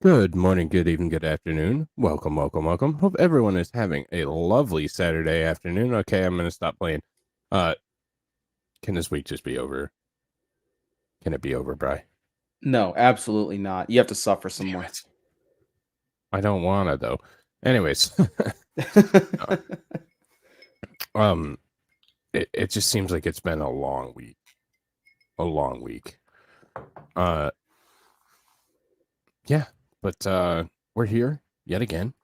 Good morning, good evening, good afternoon. Welcome, welcome, welcome. Hope everyone is having a lovely Saturday afternoon. Okay, I'm going to stop playing. Uh, can this week just be over? Can it be over, Bry? No, absolutely not. You have to suffer some Damn more. it. I don't want to, though. Anyways, uh, um, it just seems like it's been a long week. A long week. Uh, yeah, but we're here yet again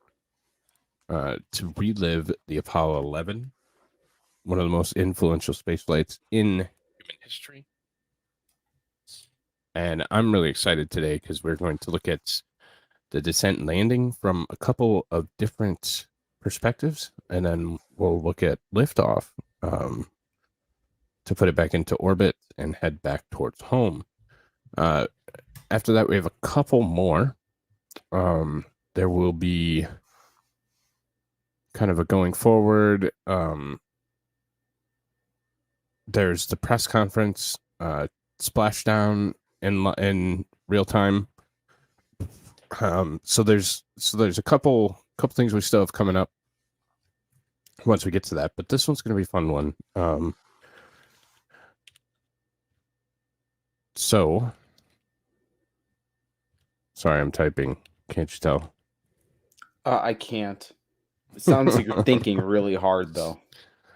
to relive the Apollo 11, one of the most influential space flights in human history. And I'm really excited today because we're going to look at the descent and landing from a couple of different perspectives. And then we'll look at liftoff to put it back into orbit and head back towards home. Uh, after that, we have a couple more. There will be kind of a going forward. There's the press conference, splashdown in real time. So there's a couple things we still have coming up once we get to that, but this one's going to be a fun one. So sorry, I'm typing. Can't you tell? I can't. It sounds like you're thinking really hard, though.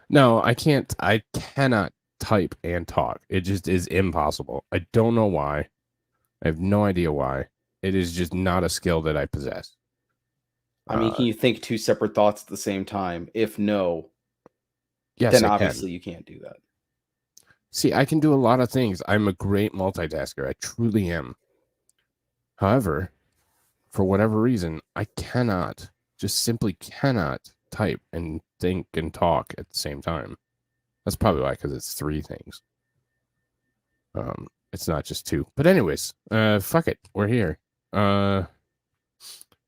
No, I can't. I cannot type and talk. It just is impossible. I don't know why. I have no idea why. It is just not a skill that I possess. I mean, can you think two separate thoughts at the same time? If no, Yes, then I can. obviously you can't do that. See, I can do a lot of things. I'm a great multitasker. I truly am. However, for whatever reason, I cannot, just simply cannot type and think and talk at the same time. That's probably why, because it's three things. It's not just two. But anyways, fuck it, we're here.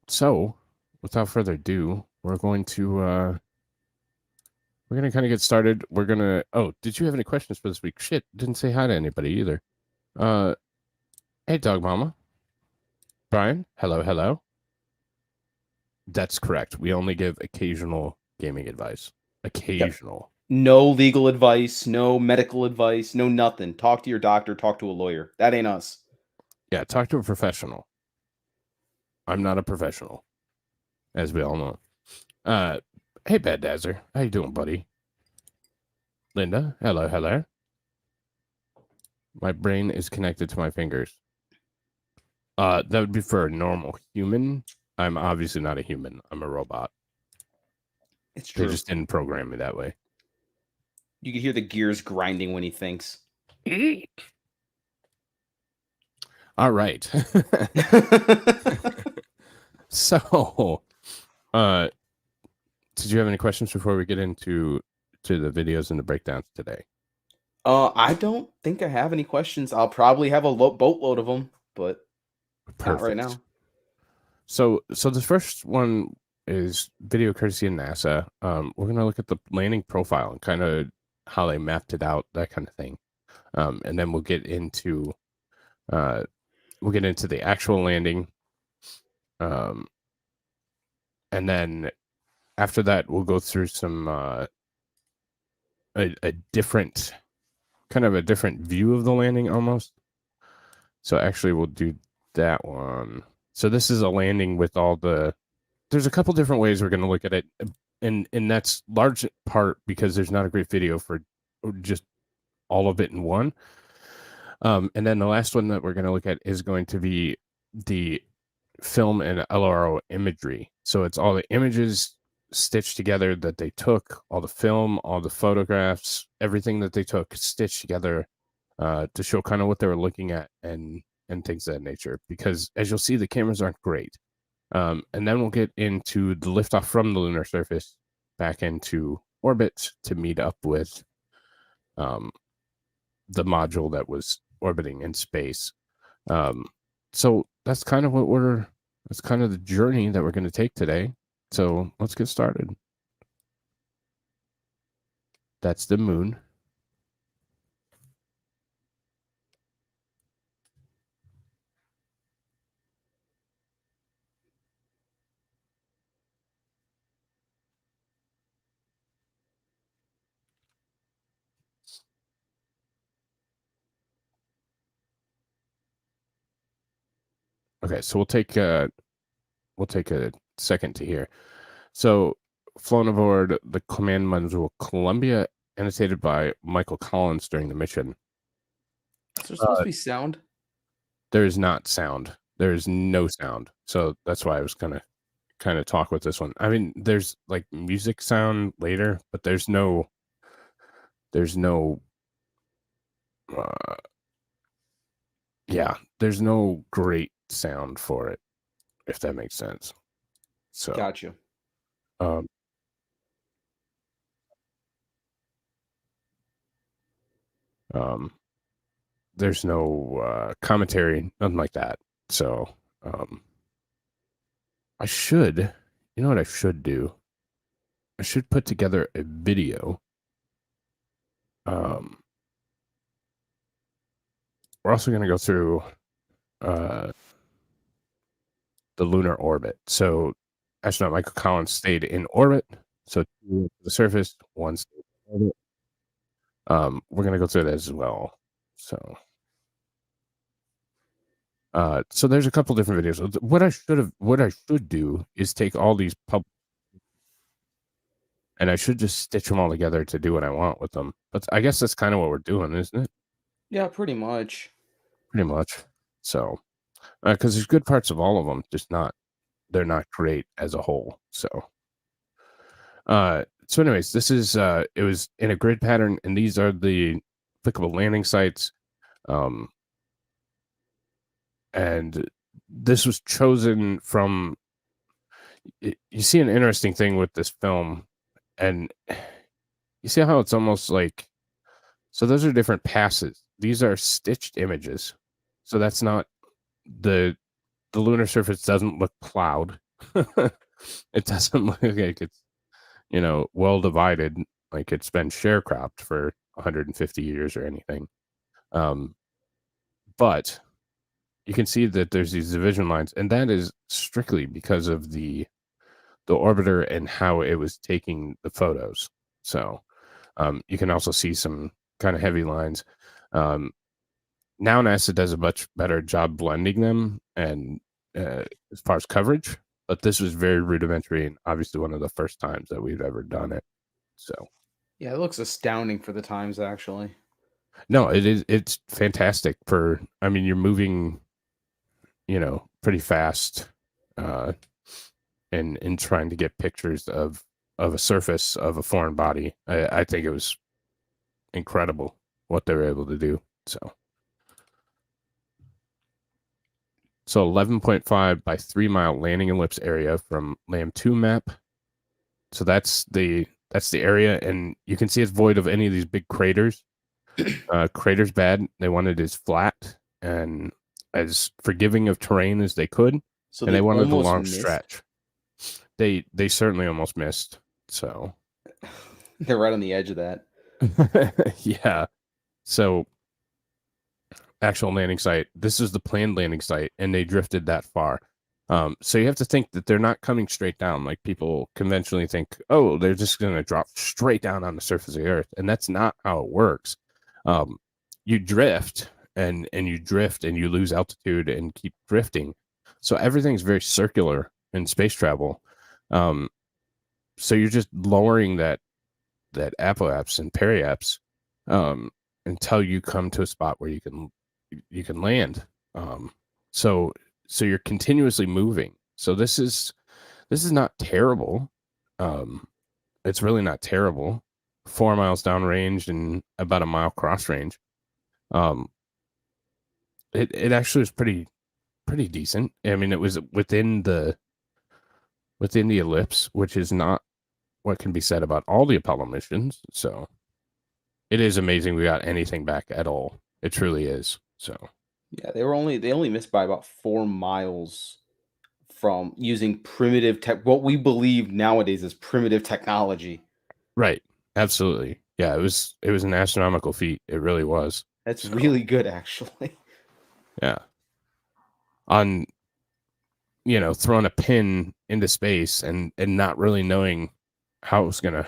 So without further ado, we're gonna kind of get started. We're gonna. Oh, did you have any questions for this week? Shit, didn't say hi to anybody either. Uh, hey, dog mama, Brian. Hello, hello. That's correct. We only give occasional gaming advice. Yep. Occasional. No legal advice, no medical advice, no nothing. Talk to your doctor, talk to a lawyer. That ain't us. Yeah, talk to a professional. I'm not a professional, as we all know. Uh, hey, Bad Dazzer. How you doing, buddy? Linda. Hello, hello. My brain is connected to my fingers. That would be for a normal human. I'm obviously not a human. I'm a robot. It's They true. just didn't program me that way. You can hear the gears grinding when he thinks. All right. So, uh, did you have any questions before we get into the videos and the breakdowns today? I don't think I have any questions. I'll probably have a boatload of them, but not right Perfect. now. So the first one is video courtesy of NASA. We're gonna look at the landing profile and kind of how they mapped it out, that kind of thing. And then uh we'll get into the actual landing. Um, and then after that we'll go through some a different kind of a different view of the landing almost. So actually we'll do that one. So this is a landing with all the there's a couple different ways we're going to look at it, and that's large part because there's not a great video for just all of it in one. And then the last one that we're going to look at is going to be the film and LRO imagery. So it's all the images stitched together that they took, all the film, all the photographs, everything that they took stitched together to show kind of what they were looking at and things of that nature. Because as you'll see, the cameras aren't great. And then we'll get into the liftoff from the lunar surface back into orbit to meet up with um, the module that was orbiting in space. So that's kind of that's kind of the journey that we're going to take today. So let's get started. That's the moon. Okay, so we'll take a second to hear. So, flown aboard the command module Columbia, annotated by Michael Collins during the mission. Is there supposed to be sound? There is not sound. There is no sound. So that's why I was kind of talk with this one. I mean, there's like music sound later, but there's no uh, yeah, there's no great sound for it, if that makes sense. So Gotcha. um um there's no commentary, nothing like that. So I should, you know what I should do? I should put together a video. We're also going to go through the lunar orbit. So astronaut Michael Collins stayed in orbit. So the surface, one stayed in orbit. We're going to go through that as well. So so there's a couple different videos. What I should do is take all these and I should just stitch them all together to do what I want with them. But I guess that's kind of what we're doing, isn't it? Yeah, pretty much. Pretty much. So, because there's good parts of all of them, just they're not great as a whole. So, anyways, this is it was in a grid pattern, and these are the applicable landing sites. And this was chosen from. You see an interesting thing with this film, and you see how it's almost like. So those are different passes. These are stitched images. So that's not the lunar surface doesn't look plowed. It doesn't look like it's, well divided, like it's been sharecropped for 150 years or anything. But you can see that there's these division lines, and that is strictly because of the orbiter and how it was taking the photos. So you can also see some kind of heavy lines. Now NASA does a much better job blending them and as far as coverage, but this was very rudimentary and obviously one of the first times that we've ever done it. So Yeah, it looks astounding for the times, actually. no, it's fantastic for, I mean, you're moving, pretty fast in trying to get pictures of a surface of a foreign body. I think it was incredible what they were able to do. So 11.5 by 3 mile landing ellipse area from LAM2 map. So that's the area, and you can see it's void of any of these big craters. Craters bad. They wanted it as flat and as forgiving of terrain as they could, So and they wanted the almost long missed. stretch. They certainly almost missed. So They're right on the edge of that. yeah. So actual landing site. This is the planned landing site, and they drifted that far. So you have to think that they're not coming straight down like people conventionally think. Oh, they're just going to drop straight down on the surface of the Earth, and that's not how it works. You drift, and you drift, and you lose altitude, and keep drifting. So everything's very circular in space travel. So you're just lowering that apoapse and periapse until you come to a spot where you can land. So you're continuously moving. So this is not terrible. It's really not terrible. 4 miles downrange and about a mile cross range. It actually was pretty decent. I mean, it was within the ellipse, which is not what can be said about all the Apollo missions. So it is amazing we got anything back at all. It truly is. So Yeah, they only missed by about 4 miles from using primitive tech, what we believe nowadays is primitive technology. right, absolutely, yeah. It was an astronomical feat. It really was. That's So, really good, actually. yeah. On throwing a pin into space and not really knowing how it's gonna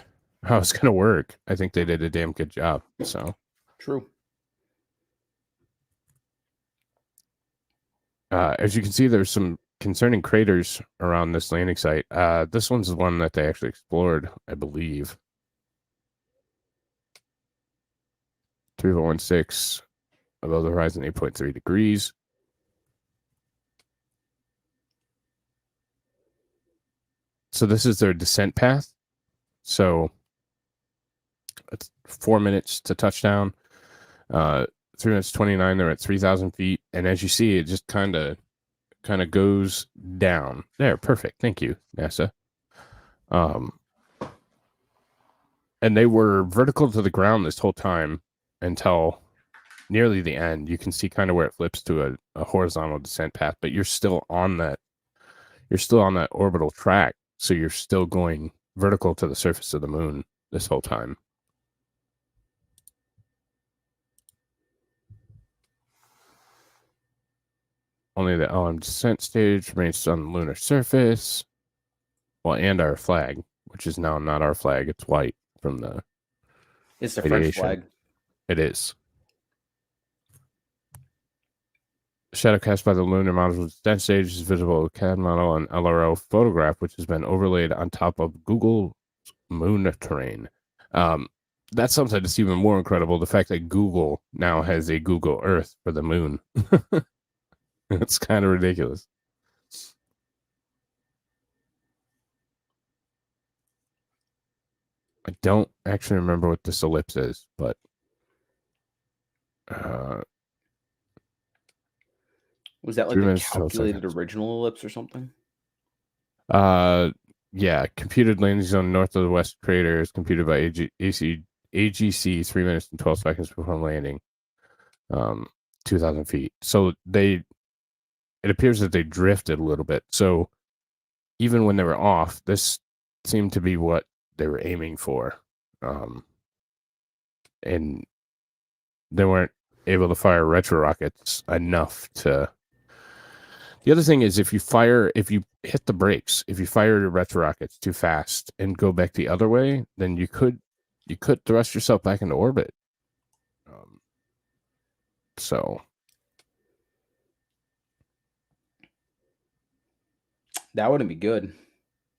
work. I think they did a damn good job. So True. As you can see, there's some concerning craters around this landing site. This one's the one that they actually explored, I believe. 3416 above the horizon, 8.3 degrees. So this is their descent path. So it's 4 minutes to touchdown. 3 minutes 29. They're at 3,000 feet, and as you see, it just kind of goes down. There, perfect. Thank you, NASA. And they were vertical to the ground this whole time until nearly the end. You can see kind of where it flips to a horizontal descent path, but you're still on that. You're still on that orbital track, so you're still going vertical to the surface of the moon this whole time. Only the LM descent stage remains on the lunar surface. Well, and our flag, which is now not our flag. It's white from the It's the radiation. French flag. It is. The shadow cast by the lunar module's descent stage is visible with CAD model and LRO photograph, which has been overlaid on top of Google's moon terrain. That's something that's even more incredible. The fact that Google now has a Google Earth for the moon. It's kind of ridiculous. I don't actually remember what this ellipse is, but Was that like 3 the minutes, 12 calculated seconds. original ellipse or something? Yeah, computed landing zone north of the west crater is computed by AGC 3 minutes and 12 seconds before landing. 2,000 feet. So it appears that they drifted a little bit. So even when they were off, this seemed to be what they were aiming for. And they weren't able to fire retro rockets enough to. The other thing is if you hit the brakes, if you fire your retro rockets too fast and go back the other way, then you could thrust yourself back into orbit. So That wouldn't be good.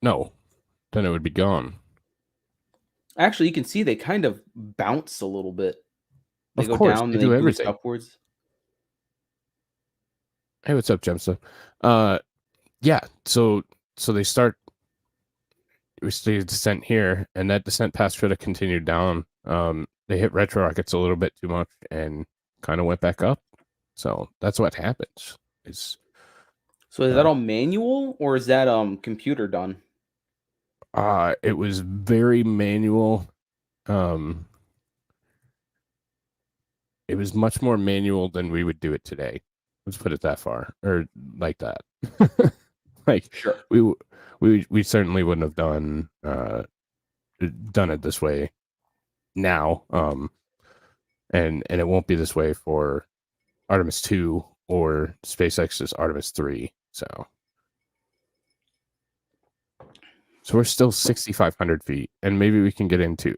no, then it would be gone. Actually, you can see they kind of bounce a little bit. They Of go course, down they and do they boost everything. upwards. Hey, what's up, Gemsta? Yeah, so they start. We see a descent here, and that descent path should have continued down. They hit retro rockets a little bit too much and kind of went back up. So that's what happens. So is that all manual or is that computer done? It was very manual. It was much more manual than we would do it today. Let's put it that far, or like that. Like Sure. we certainly wouldn't have done it this way now. And it won't be this way for Artemis 2 or SpaceX's Artemis 3. So we're still 6,500 feet, and maybe we can get into.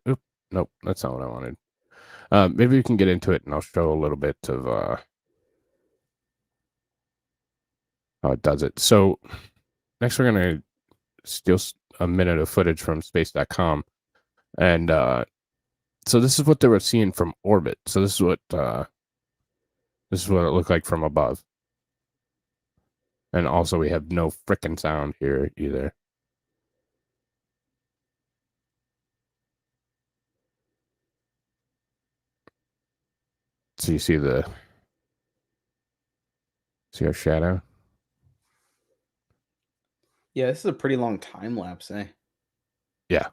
Nope, that's not what I wanted. Maybe we can get into it, and I'll show a little bit of how it does it. So next, we're going to steal a minute of footage from space.com. And so this is what they were seeing from orbit. So this is what it looked like from above. And also, we have no frickin' sound here either. So you see our shadow? Yeah, this is a pretty long time lapse, eh? Yeah.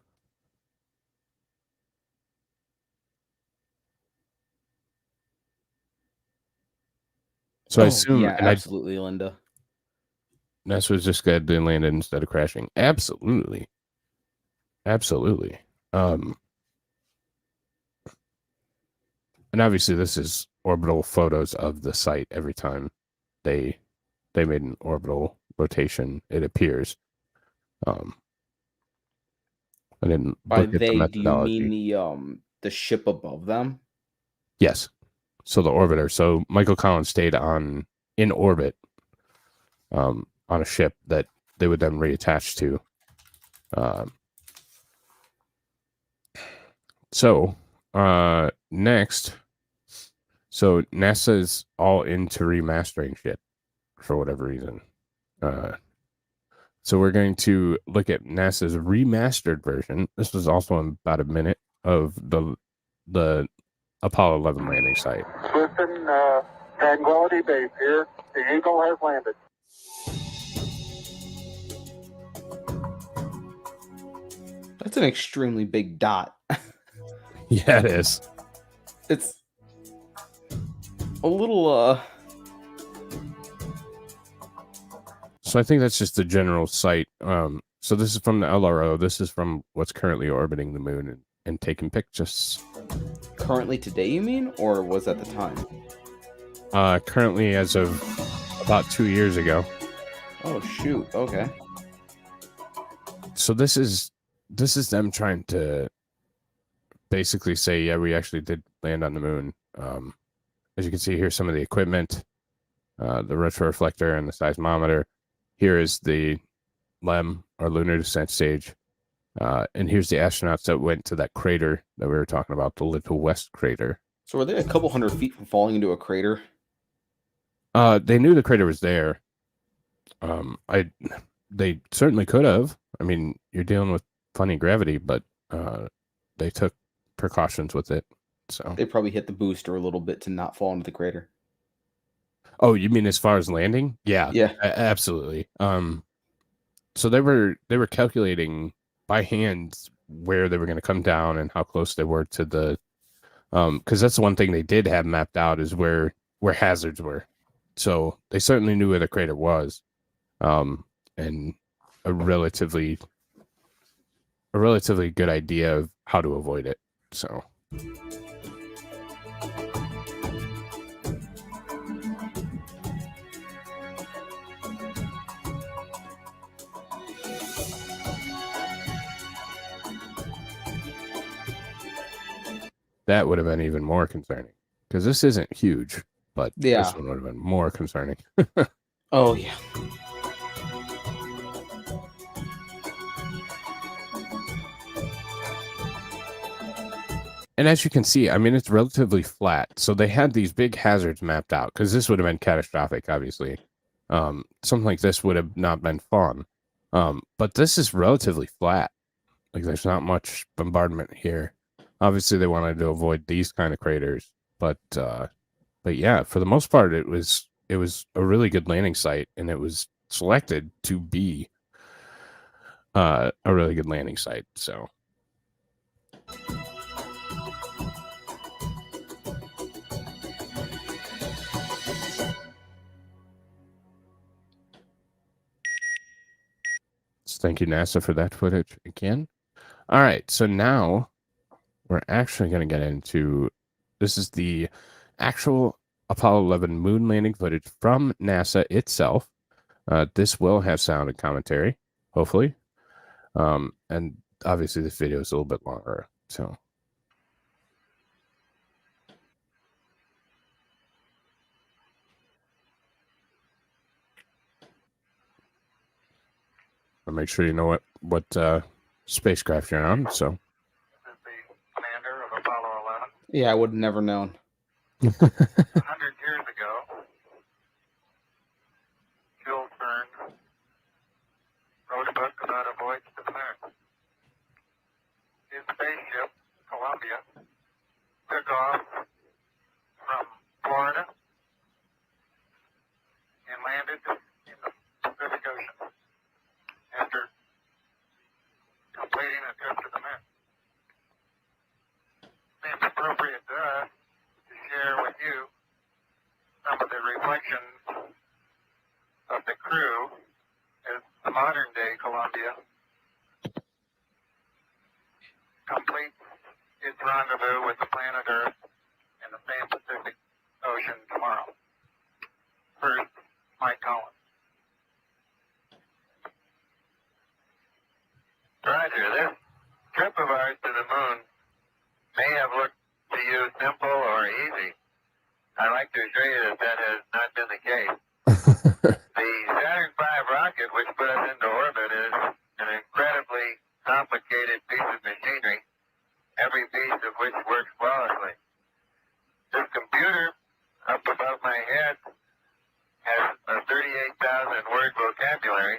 So I assume, yeah, absolutely, Linda. NASA was just glad they landed instead of crashing. Absolutely. And obviously, this is orbital photos of the site every time they made an orbital rotation, it appears. I didn't By look at the they, do you methodology. mean the ship above them? Yes. So the orbiter. So Michael Collins stayed in orbit on a ship that they would then reattach to. Next, so NASA is all into remastering shit for whatever reason. So we're going to look at NASA's remastered version. This was also in about a minute of the Apollo 11 landing site. Listen, Tranquility Base here. The Eagle has landed. That's an extremely big dot. Yeah, it is. It's a little So I think that's just the general site. So this is from the LRO. This is from what's currently orbiting the moon and taking pictures. currently today, you mean, or was at the time? Currently, as of about 2 years ago. Oh shoot! Okay. So this is them trying to basically say, yeah, we actually did land on the moon. As you can see here, some of the equipment, the retroreflector and the seismometer. Here is the LEM, or lunar descent stage. And here's the astronauts that went to that crater that we were talking about, the Little West crater. So were they a couple hundred feet from falling into a crater? They knew the crater was there. They certainly could have. I mean, you're dealing with funny gravity, but they took precautions with it. So They probably hit the booster a little bit to not fall into the crater. Oh, you mean as far as landing? Yeah. Yeah. Absolutely. So they were calculating by hand where they were going to come down and how close they were to the because that's the one thing they did have mapped out is where hazards were. So they certainly knew where the crater was. And a relatively good idea of how to avoid it. So that would have been even more concerning because this isn't huge, but Yeah. this one would have been more concerning. Oh yeah. And as you can see, I mean, it's relatively flat. So they had these big hazards mapped out because this would have been catastrophic, obviously. Something like this would have not been fun. But this is relatively flat. Like there's not much bombardment here. Obviously, they wanted to avoid these kind of craters. But yeah, for the most part, it was a really good landing site, and it was selected to be a really good landing site. So. Thank you, NASA, for that footage again. All right, so now we're actually going to get into this is the actual Apollo 11 moon landing footage from NASA itself. This will have sound and commentary, hopefully. And obviously, this video is a little bit longer. So. I'll make sure you know what spacecraft you're on. So. This is the commander of Apollo 11. Yeah, I would have never known. 100 years ago, Jules Verne wrote a book about a voyage to the moon. His spaceship, Columbia, took off from Florida and landed in the Pacific Ocean after completing a trip to the moon. Seems appropriate to us to share with you some of the reflections of the crew as the modern day Columbia completes its rendezvous with the planet Earth in the same Pacific Ocean tomorrow. First, Mike Collins. Roger, this trip of ours to the moon may have looked to you simple or easy. I'd like to assure you that that has not been the case. The Saturn piece of machinery, every piece of which works flawlessly. This computer up above my head has a 38,000 word vocabulary.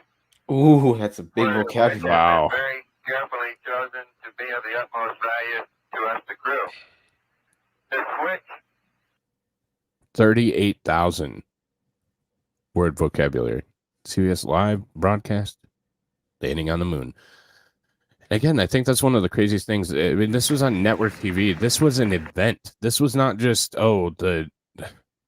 Ooh, that's a big Words which vocabulary. Wow. have been very carefully chosen to be of the utmost value to us, the crew. The switch 38,000 word vocabulary. CBS live broadcast landing on the moon. Again, I think that's one of the craziest things. I mean, this was on network TV. This was an event. This was not just,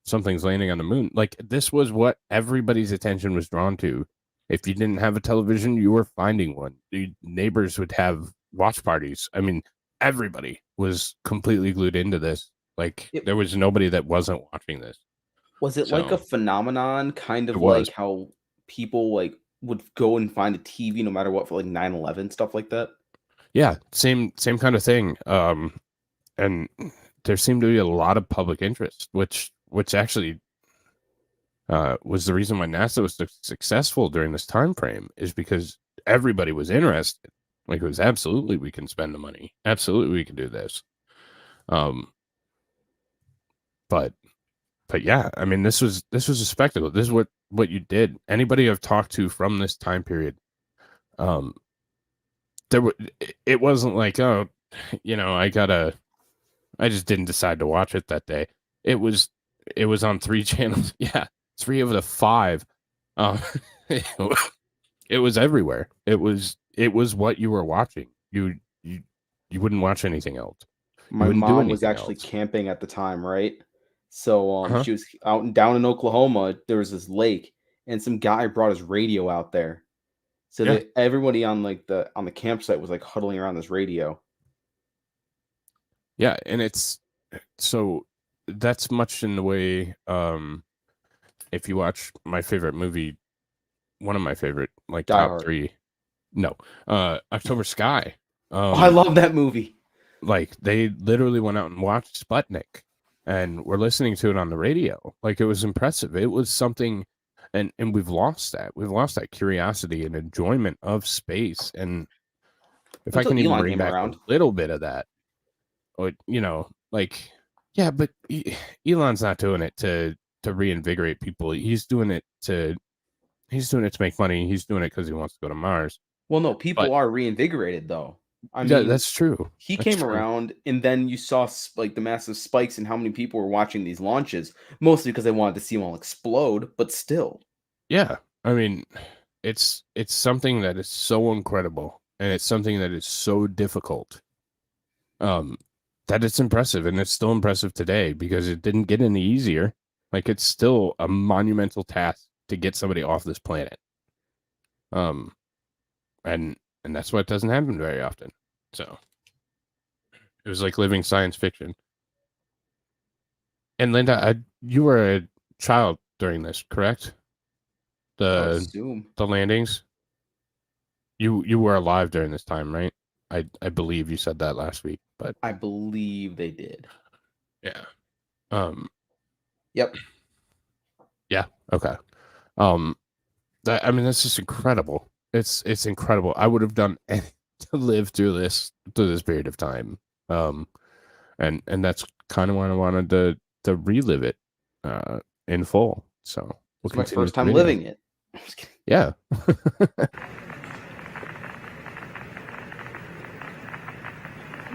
something's landing on the moon. Like, this was what everybody's attention was drawn to. If you didn't have a television, you were finding one. The neighbors would have watch parties. I mean, everybody was completely glued into this. Like, Yep. there was nobody that wasn't watching this. Was it like a So- phenomenon, kind of It was. like how people like would go and find a TV no matter what for like 9/11 stuff like that? Yeah, same kind of thing. And there seemed to be a lot of public interest, which actually was the reason why NASA was so successful during this time frame, is because everybody was interested. Like, it was absolutely, we can spend the money. Absolutely, we can do this. But yeah, I mean, this was a spectacle. This is what you did. Anybody I've talked to from this time period, it wasn't like, oh, I just didn't decide to watch it that day. It was on 3 channels. Yeah, 3 of the 5. It was everywhere. It was what you were watching. You wouldn't watch anything else. My wouldn't do mom was anything actually else. camping at the time, right? So Uh-huh. she was down in Oklahoma. There was this lake, and some guy brought his radio out there. So Yeah. that everybody on the campsite was like huddling around this radio. Yeah, and it's so that's much in the way. If you watch my favorite movie, one of my favorite, like Die top Hard. 3, no, October Sky. Oh, I love that movie. Like, they literally went out and watched Sputnik, and were listening to it on the radio. Like, it was impressive. It was something, and we've lost that. We've lost that curiosity and enjoyment of space. And if I Until can even Elon bring came back around. a little bit of that, or like, yeah, but Elon's not doing it to reinvigorate people. He's doing it to make money. He's doing it because he wants to go to Mars. Well, no, people But- are reinvigorated though. I Yeah, mean, that's true. he That's came true. around, and then you saw like the massive spikes in how many people were watching these launches, mostly because they wanted to see them all explode. But still, Yeah, I mean, it's something that is so incredible, and it's something that is so difficult, that it's impressive, and it's still impressive today because it didn't get any easier. Like, it's still a monumental task to get somebody off this planet. And that's what doesn't happen very often. So it was like living science fiction. And Linda, you were a child during this, correct? I would The assume. landings. You were alive during this time, right? I believe you said that last week, but I believe they did. yeah. Yep. Yeah. Okay. That's just incredible. It's incredible. I would have done anything to live through this period of time. And that's kind of why I wanted to relive it in full. So It's my continue first to time do living it. I'm just kidding. Yeah.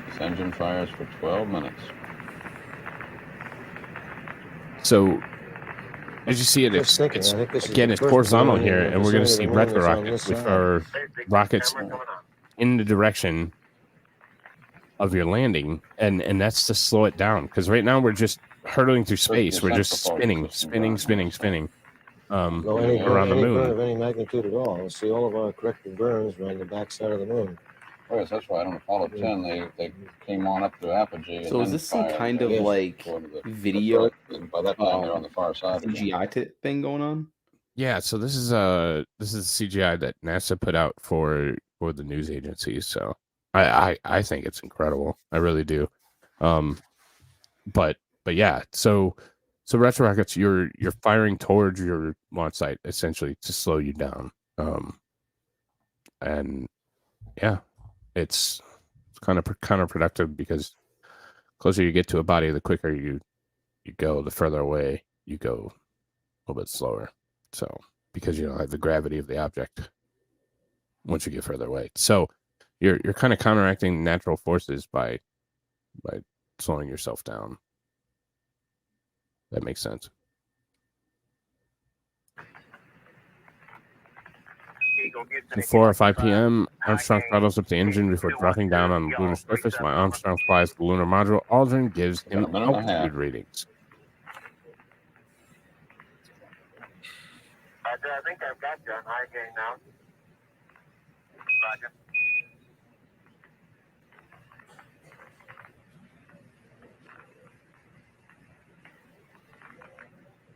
This engine fires for 12 minutes. So as you see it, Just thinking, it's I think this is again, the it's first horizontal time here, in the and we're going to see vicinity of the retro moon rockets, that's on which this side. are basic rockets camera going on. in the direction of your landing, and that's to slow it down, because right now we're just hurtling through space. We're just spinning No, any around the burn moon. of any magnitude at all. See all of our corrective burns are on the backside of the moon. Oh, yes, that's right. On Apollo 10, they came on up to apogee. So and is then this some fired kind of Yes. like toward the video Earth, and by that time, they're on the far side. again. CGI thing going on? Yeah, so this is CGI that NASA put out for the news agencies. So I think it's incredible. I really do. But yeah, so retro rockets, you're firing towards your launch site essentially to slow you down. And yeah, it's kind of counterproductive because closer you get to a body, the quicker you go, the further away you go, a little bit slower. So because you don't have the gravity of the object once you get further away, so you're kind of counteracting natural forces by slowing yourself down. That makes sense. At 4 or 5 p.m., Armstrong throttles up the engine before dropping down on the lunar surface. While Armstrong flies the lunar module, Aldrin gives him altitude readings. I think I've got you on high gain now. Roger.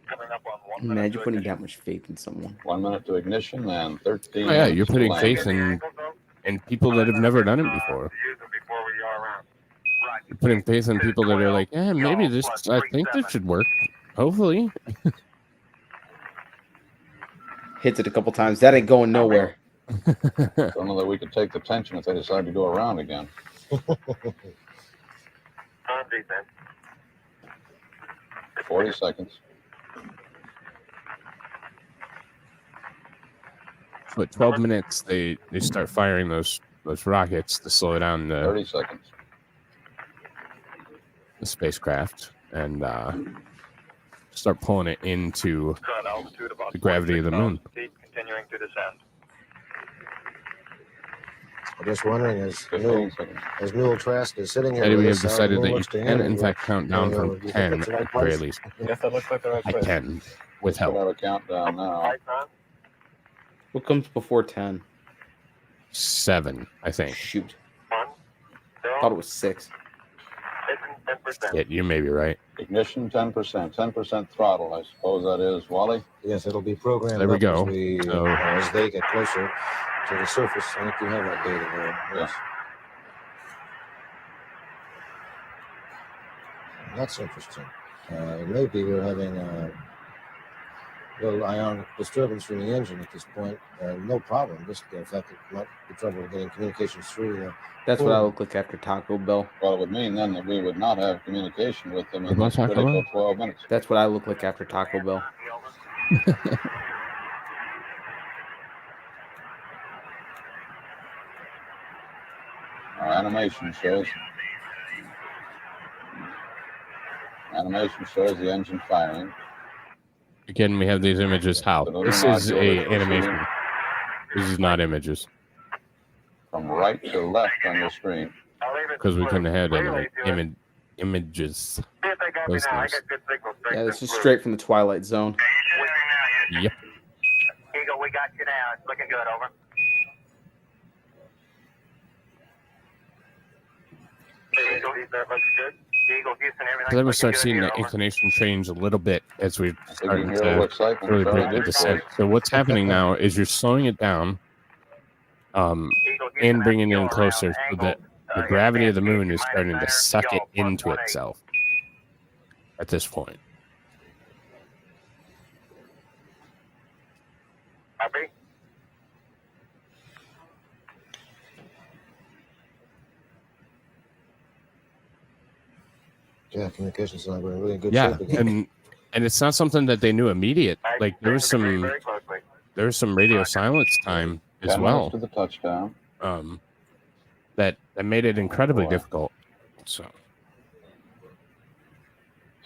Coming up on 1 minute. Imagine putting that much faith in someone. 1 minute to ignition and 13. Oh, yeah, you're minutes to putting landing. faith in people that have never done it before. You're putting faith in people that are like, maybe this, I think this should work. Hopefully. Hits it a couple times. That ain't going nowhere. Don't know that we could take the tension if they decide to go around again. On defense. 40 seconds. So at 12 minutes, they start firing those rockets to slow down 30 seconds. the spacecraft and start pulling it into the gravity of the moon. Continuing to descend. I'm just wondering, as 15 seconds. Mule Trask is sitting here, Eddie, we with have us, decided Mule that you looks to can, him, in fact, count down from do you think 10 that's the right at the very place? least. Yes, that looks like the right I place. can, with Should have help. a countdown now. Lights on. What comes before 10? 7, I think. Shoot. 1, 0. Thought it was 6. 10%. Yeah, you may be right. Ignition 10%. 10% throttle, I suppose that is. Wally? Yes, it'll be programmed There we up go. So- as they get closer to the surface. I think you have that data there. Yes. That's interesting. Maybe we're having a little ionic disturbance from the engine at this point. No problem. Just the fact that might be trouble getting communications through. That's what I look like after Taco Bell. Well, it would mean then that we would not have communication with them in About this Taco critical Bell? 12 minutes. That's what I look like after Taco Bell. Our animation shows the engine firing. Again, we have these images. How? This is a animation. This is not images From right to left on the screen. because we couldn't have had any images. See if they got me Those now. I things. got good signal. Yeah, this is straight from the Twilight Zone. Yep. Eagle, we got you now. It's looking good. Over. Eagle, that looks good. Eagle, Houston, everything. Then we start seeing the inclination change a little bit as we I think you start hear a little to excitement. really Sorry, break the good descent. for So what's happening now is you're slowing it down, and bringing it in closer so that the gravity of the moon is starting to suck it into itself at this point. Copy. Yeah, communications are in really good Yeah, shape again. and it's not something that they knew immediate. Like there was some Very closely. radio silence time as 10 minutes well. to the touchdown. That made it incredibly Boy. difficult. So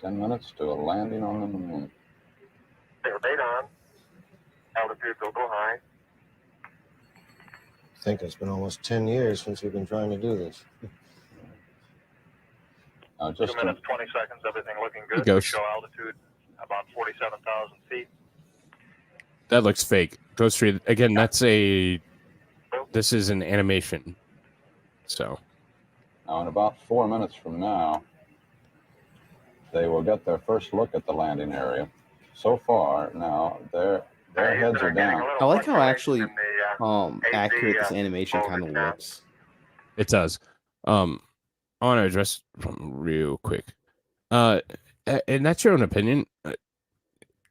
10 minutes to a landing on the moon. They're right on. Altitude will go high. I think it's been almost 10 years since we've been trying to do this. Now, 2 just minutes, 20 seconds. Everything looking good. goes. We show altitude about 47,000 feet. that looks fake. Ghost Tree again. This is an animation. So now, in about 4 minutes from now, they will get their first look at the landing area. So far, now their heads are down. I like how actually accurate this animation kind of looks. it does. I want to address something real quick. And that's your own opinion.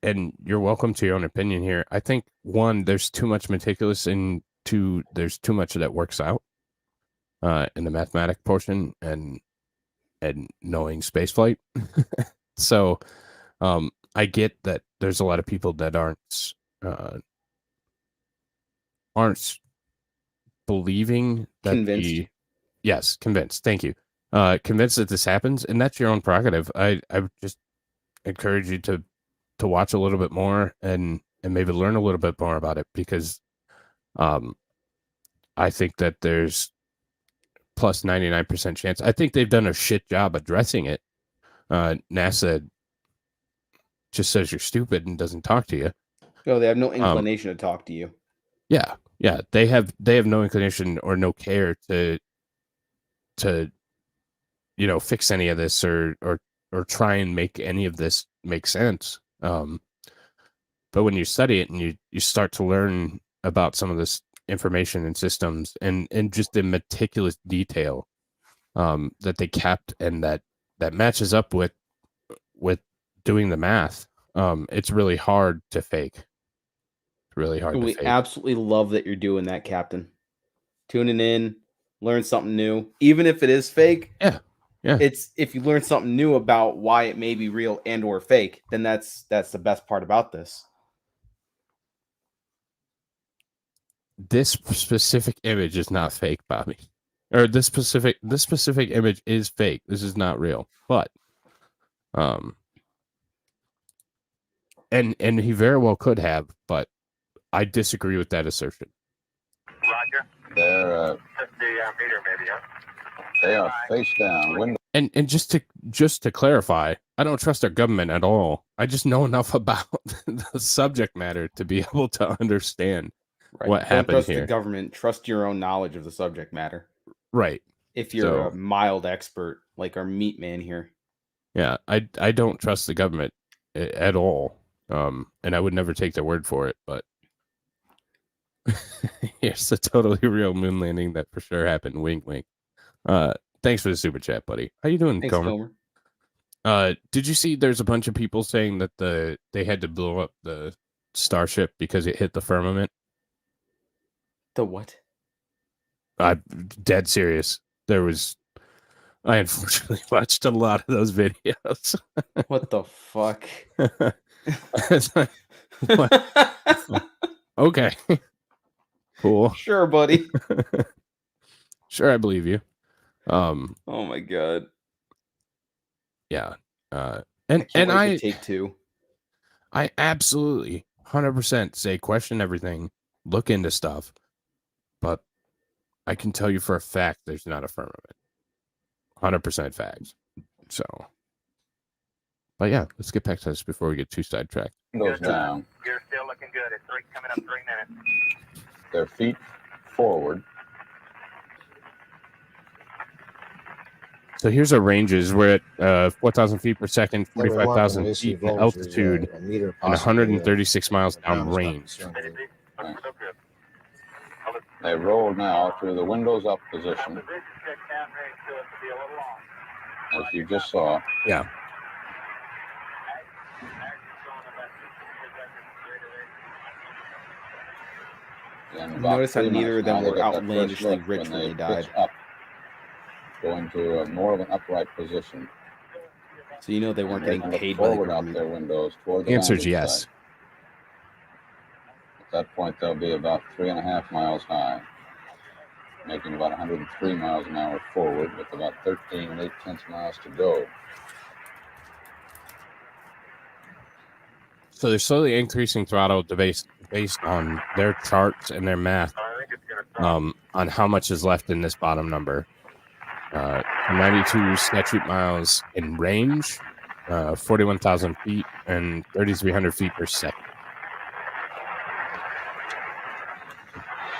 And you're welcome to your own opinion here. I think one, there's too much meticulous, and two, there's too much that works out. in the mathematic portion and knowing spaceflight. So I get that there's a lot of people that aren't believing that Convinced. Yes, convinced. Thank you. Convinced that this happens, and that's your own prerogative. I would just encourage you to watch a little bit more and maybe learn a little bit more about it, because I think that there's plus 99% chance. I think they've done a shit job addressing it. NASA just says you're stupid and doesn't talk to you. No, they have no inclination to talk to you. Yeah. They have no inclination or no care to fix any of this or try and make any of this make sense. But when you study it and you start to learn about some of this information and systems and just the meticulous detail that they kept and that matches up with doing the math, it's really hard to fake. It's really hard to We fake. absolutely love that you're doing that, Captain. Tuning in, learn something new, even if it is fake. Yeah. It's if you learn something new about why it may be real and or fake, then that's the best part about this. This specific image is not fake, Bobby. Or this specific image is fake. This is not real. But and he very well could have, but I disagree with that assertion. Roger. They're 50 meter maybe, huh? they are face down. Window. And just to clarify, I don't trust our government at all. I just know enough about the subject matter to be able to understand what Don't happened trust here. the government. Trust your own knowledge of the subject matter. Right. If you're So- a mild expert like our meat man here. Yeah, I don't trust the government at all. And I would never take their word for it, but here's a totally real moon landing that for sure happened. Wink, wink. Thanks for the super chat, buddy. How you doing, Thanks, Comer? Comer. Did you see there's a bunch of people saying that they had to blow up the Starship because it hit the firmament? The what? I'm dead serious. I unfortunately watched a lot of those videos. What the fuck? It's like, what? Okay. Cool. Sure, buddy. Sure, I believe you. Oh my god. Yeah. I And can't wait I to take two. I absolutely 100% say question everything, look into stuff, but I can tell you for a fact there's not a firmament. 100% facts. So, but yeah, let's get back to this before we get too sidetracked. Windows down. You're still looking good. It's coming up 3 minutes. Their feet forward. So here's our ranges. We're at 4,000 feet per second, Every 45,000 marking feet in voltage is, altitude, a meter, and possibly, 136 miles ground is not downrange. concerned Ready, with. Pete? Right. So good. They roll now to the windows up position, Position check down range to it to be a little long. as you just saw. Yeah. In You about notice how 3 neither of minutes them now, they were get their first outlandishly look rich when they pitch died. Up, going to more of an upright position. So you know they weren't They getting can look paid by the forward out government. their windows toward the Answer's landing yes. site. At that point, they'll be about 3.5 miles high, making about 103 miles an hour forward, with about 13 8/10 miles to go. So they're slowly increasing throttle based on their charts and their math I think it's going to stop. on how much is left in this bottom number. 92 statute miles in range, 41,000 feet, and 3,300 feet per second.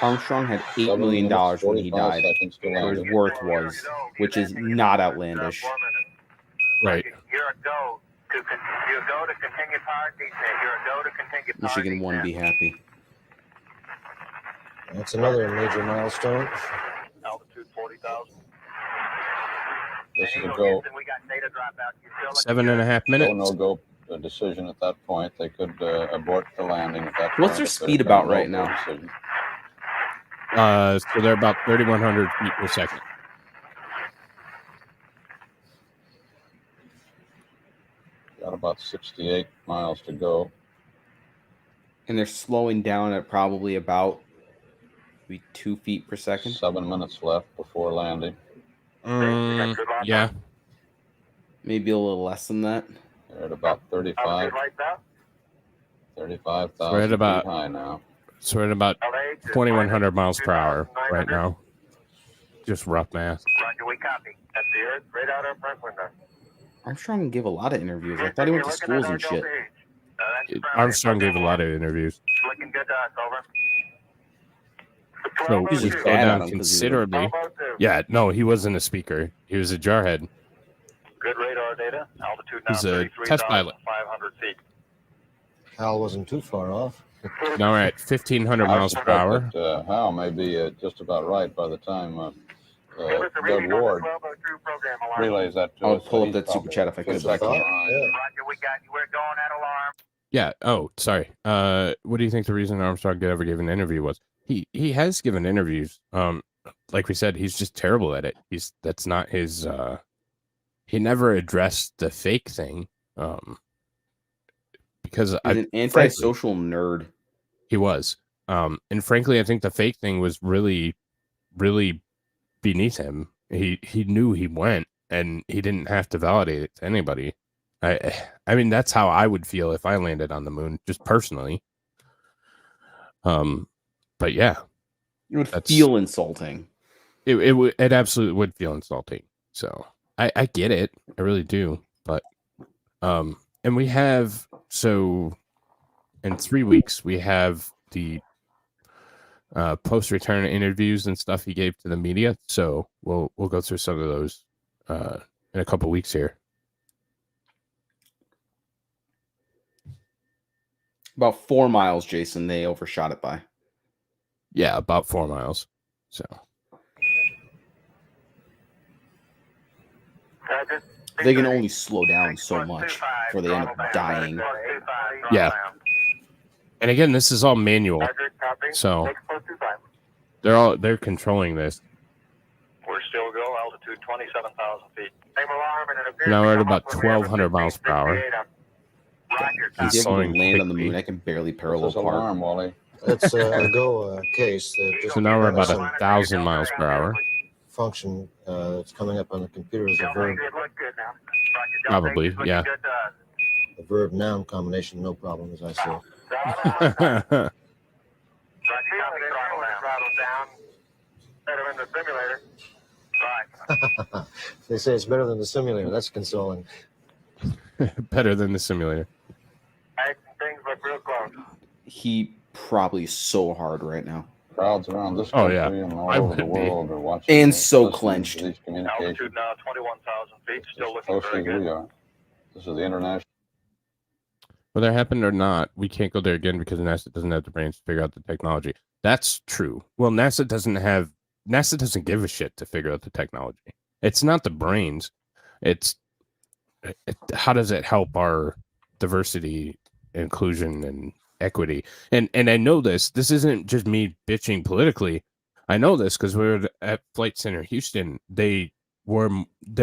Armstrong had $8 7 million minutes, when he 45 died, seconds to or his landing. worth was, which is not outlandish. 4 minutes. Right. You're a go to continue power descent. You're a go to continue power Michigan 1 be happy. That's another major milestone. Altitude 40,000. This is a go. We got data dropout. You're still 7.5 Go, minutes. no go decision at that point. They could abort the landing at that point. What's their if they're speed gonna about right no-go now? decision. So they're about 3,100 feet per second. about 68 miles to go. And they're slowing down at probably about maybe 2 feet per second. 7 minutes left before landing. Yeah. Maybe a little less than that. They're at about 35. 35,000 Right about- feet high now. So we're at about 2,100 miles per hour right now. Just rough math. Roger, we copy. That's the Earth, right out our front window. Armstrong gave a lot of interviews. I thought he went to schools and shit. Armstrong gave a lot of interviews. Looking good to us, over. So He's we just slowed bad at down them 'cause he's a- considerably. Yeah, no, he wasn't a speaker. He was a jarhead. Good radar data. Altitude now He's a test pilot. 33,500 feet. Hal wasn't too far off. Now we're at 1,500 I miles per suspect hour. that Hal may be just about right by the time Give us a Doug reading on the Ward 1202 program alarm. relays that to I'll us. pull up He's that super probably chat if I two could. seconds Yeah. behind. Roger, we got you. We're going at alarm. Yeah. Oh, sorry. What do you think the reason Armstrong ever gave an interview was? He has given interviews. Like we said, he's just terrible at it. That's not his. He never addressed the fake thing. Because He's an antisocial nerd. he was. And frankly, I think the fake thing was really, really beneath him. He knew he went, and he didn't have to validate it to anybody. I mean, that's how I would feel if I landed on the moon, just personally. But yeah, It would That's- feel insulting. it absolutely would feel insulting. So I get it, I really do. But and we have in 3 weeks we have the post-return interviews and stuff he gave to the media. So we'll go through some of those in a couple weeks here. About 4 miles, Jason. They overshot it by. Yeah, about 4 miles. So Roger. They can only slow down so much before they end up dying. Yeah. And again, this is all manual. Roger, copy. So- 625. They're controlling this. We're still go. Altitude 27,000 feet. Same alarm, and it appears Now to we're at come about up with 1,200 miles per hour. 1568 up. Roger, He's I'd be able slowing to land on the quickly. moon. I can barely What's parallel this park. alarm, Wally? It's a go case. Just So now we're about some 1,000 miles per hour. function. It's coming up on the computer as a Delta verb, good, look good now. Roger, Delta Probably, eight, looking yeah. good to us. a verb noun combination. No problem, as I say. Roger, copy, throttle down. Better in the simulator. Right. They say it's better than the simulator. That's consoling. Better than the simulator. Hey, things look real close. He probably is so hard right now. Crowds around this Oh, country yeah. and all I over the would be. world are watching. And this, so listening to clenched. These communications Altitude now 21,000 feet. Still as looking close very as good. we are. This is the international. Whether it happened or not, we can't go there again because NASA doesn't have the brains to figure out the technology. That's true. Well, NASA doesn't give a shit to figure out the technology. It's not the brains. It's how does it help our diversity, inclusion, and equity? And I know this isn't just me bitching politically. I know this because we were at Flight Center Houston. There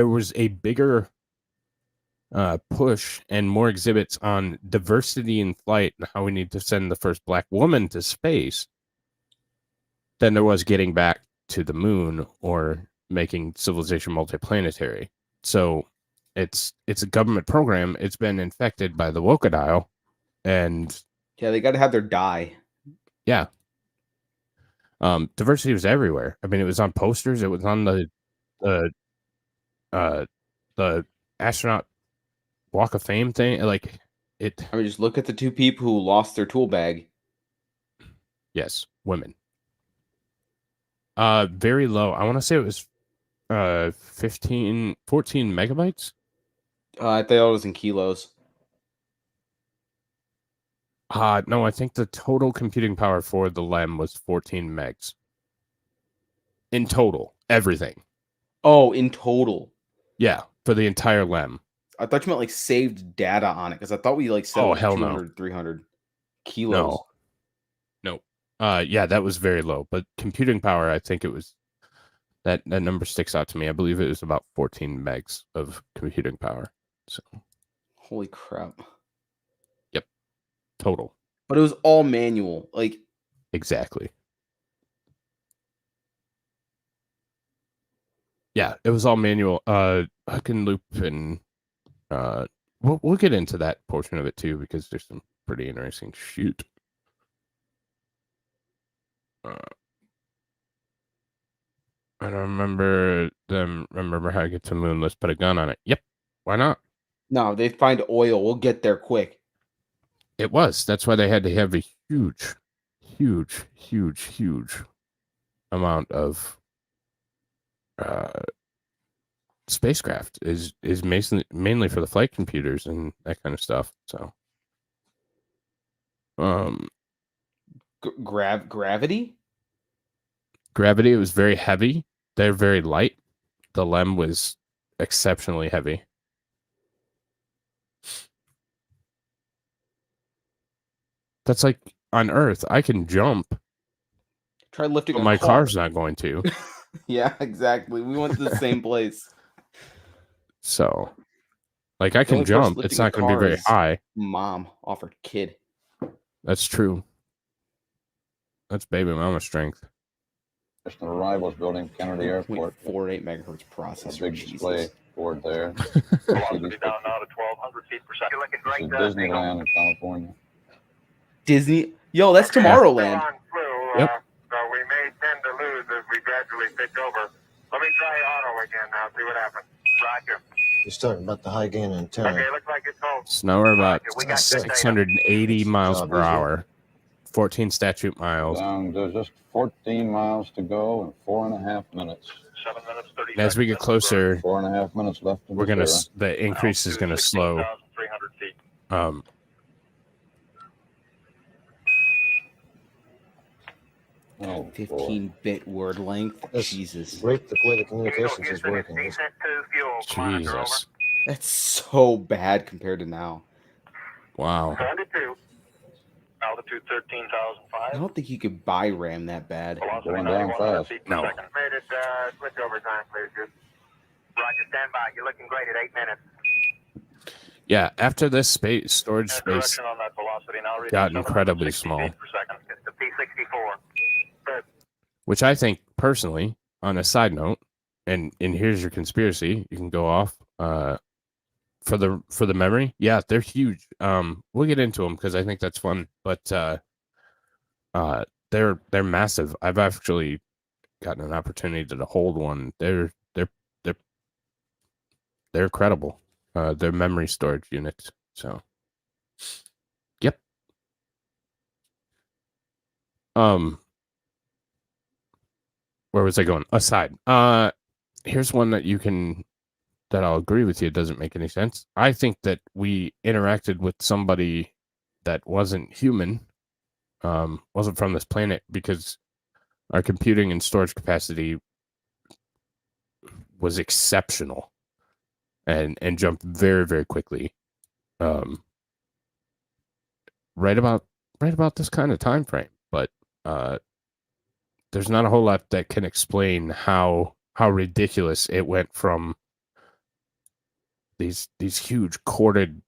was a bigger push and more exhibits on diversity in flight and how we need to send the first Black woman to space than there was getting back to the moon or making civilization multiplanetary. So it's a government program. It's been infected by the Wokadile, and Yeah, they got to have their die. yeah, diversity was everywhere. I mean, it was on posters. It was on the astronaut Walk of Fame thing. Like it. I mean, just look at the 2 people who lost their tool bag. Yes, women. Very low. I want to say it was 14 megabytes. I thought it was in kilos. No, I think the total computing power for the LEM was 14 megs. In total, everything. Oh, in total. Yeah, for the entire LEM. I thought you meant like saved data on it because I thought we like said Oh, like hell no. 200, 300 kilos. No. Yeah, that was very low. But computing power, I think it was that number sticks out to me. I believe it was about 14 megs of computing power. So Holy crap. total. But it was all manual. Like, Exactly. Yeah, it was all manual. Hook and loop, and we'll get into that portion of it too because there's some pretty interesting shoot. I don't remember how to get to the moon. Let's put a gun on it. Yep. Why not? no, they find oil. We'll get there quick. It was. That's why they had to have a huge amount of spacecraft is mainly for the flight computers and that kind of stuff. So, Gravity? gravity, it was very heavy. They're very light. The LEM was exceptionally heavy. That's like on Earth, I can jump, Try lifting but a my car. car's not going to. Yeah, exactly. We went to the same place. So, like, I The can only person jump. It's lifting a not going to be car very is high. Mom off her kid. That's true. That's baby mama strength. National Arrivals Building, Kennedy Airport. 0.48 megahertz A processor. big Jesus. display board there. Velocity down now to 1,200 feet per second. You're looking This great, is Disneyland in California. Disney. Yo, that's Tomorrowland. Yep. So we may tend to lose as we gradually pitch over. Let me try auto again now, see what happens. Roger. He's talking about the high gain antenna. Okay, looks like it's home. So we're about We got good data. 680 miles Job per easy. hour, 14 statute miles. There's just 14 miles to go in 4.5 minutes. 7 minutes, 30 And as we get closer, 4.5 minutes left in we're the gonna zero. the increase is gonna slow. 16,300 feet. Oh, boy. 15-bit word length. That's Jesus. great the way the communications is working. Descent to fuel. Monitor, over. Jesus, That's so bad compared to now. wow. 72. Altitude 13,005. I don't think you could buy RAM that bad. Velocity Going down 9,100 fast. feet per No. second. Made it, switch over time, please. Roger, stand by. You're looking great at 8 minutes. Yeah, after this storage space Direction on that velocity now. reading got 760 incredibly small, feet per second. It's the P-64. Good. which I think personally, on a side note, and here's your conspiracy, you can go off. For the memory, yeah, they're huge. We'll get into them because I think that's fun. But they're massive. I've actually gotten an opportunity to hold one. They're incredible. They're memory storage units. So, yep. Where was I going? Aside. Here's one that I'll agree with you. It doesn't make any sense. I think that we interacted with somebody that wasn't human, wasn't from this planet, because our computing and storage capacity was exceptional and jumped very, very quickly. Right about this kind of time frame. But there's not a whole lot that can explain how ridiculous it went from these huge corded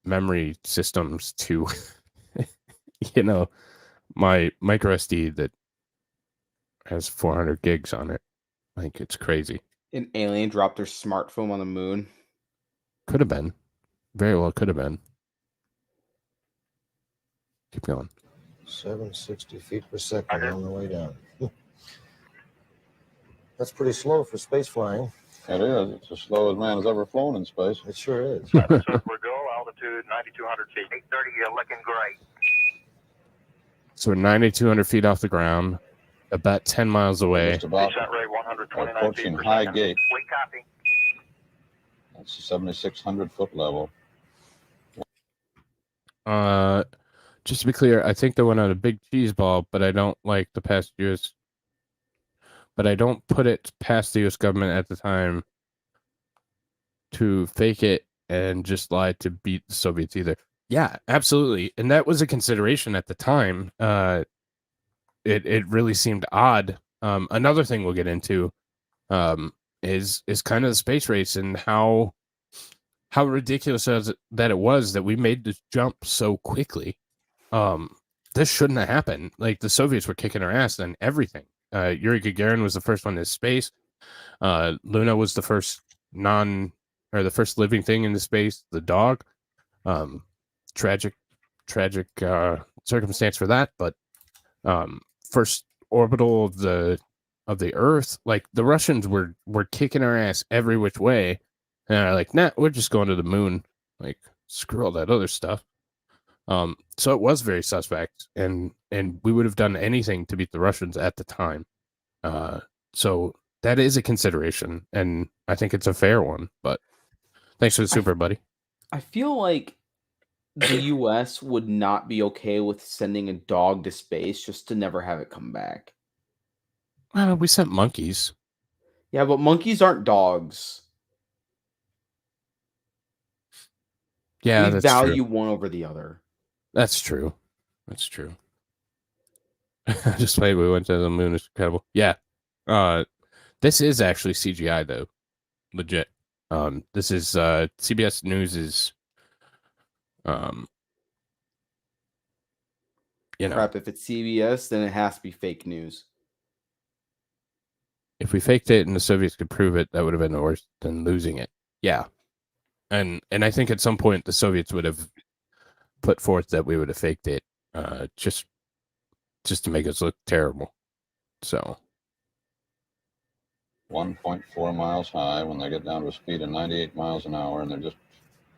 memory systems to my micro SD that has 400 gigs on it. Like, it's crazy. An alien dropped their smartphone on the moon. Could have been. Very well could have been. Keep going. 760 feet per second on the way down. That's pretty slow for space flying. It is. It's as slow as man has ever flown in space. It sure is. Circular go, altitude 9,200 feet. 830, you're looking great. So we're 9,200 feet off the ground, about 10 miles away. Just about Descent rate 129 approaching feet per high second. gate. We copy. That's the 7,600 foot level. Just to be clear, I think they went on a big cheese ball, but I don't like the past years. But I don't put it past the U.S. government at the time to fake it and just lie to beat the Soviets either. Yeah, absolutely. And that was a consideration at the time. It really seemed odd. Another thing we'll get into is kind of the space race and how how ridiculous that it was that we made this jump so quickly. This shouldn't have happened. Like, the Soviets were kicking our ass and everything. Yuri Gagarin was the first one in space. Luna was the first the first living thing in the space. The dog. Tragic circumstance for that, but first orbital of the Earth. Like, the Russians were kicking our ass every which way, and they're like, nah, we're just going to the moon. Like, screw all that other stuff. So it was very suspect, and we would have done anything to beat the Russians at the time. So that is a consideration, and I think it's a fair one. But thanks for the super, buddy. I feel like the U.S. would not be okay with sending a dog to space just to never have it come back. We sent monkeys. Yeah, but monkeys aren't dogs. Yeah, we that's value true. one over the other. That's true. That's true. Just wait, we went to the moon. It's incredible. Yeah. This is actually CGI though. Legit. This is CBS News's Crap, if it's CBS, then it has to be fake news. If we faked it and the Soviets could prove it, that would have been worse than losing it. Yeah. And I think at some point the Soviets would have put forth that we would have faked it, just to make us look terrible. So 1.4 miles high when they get down to a speed of 98 miles an hour, and they're just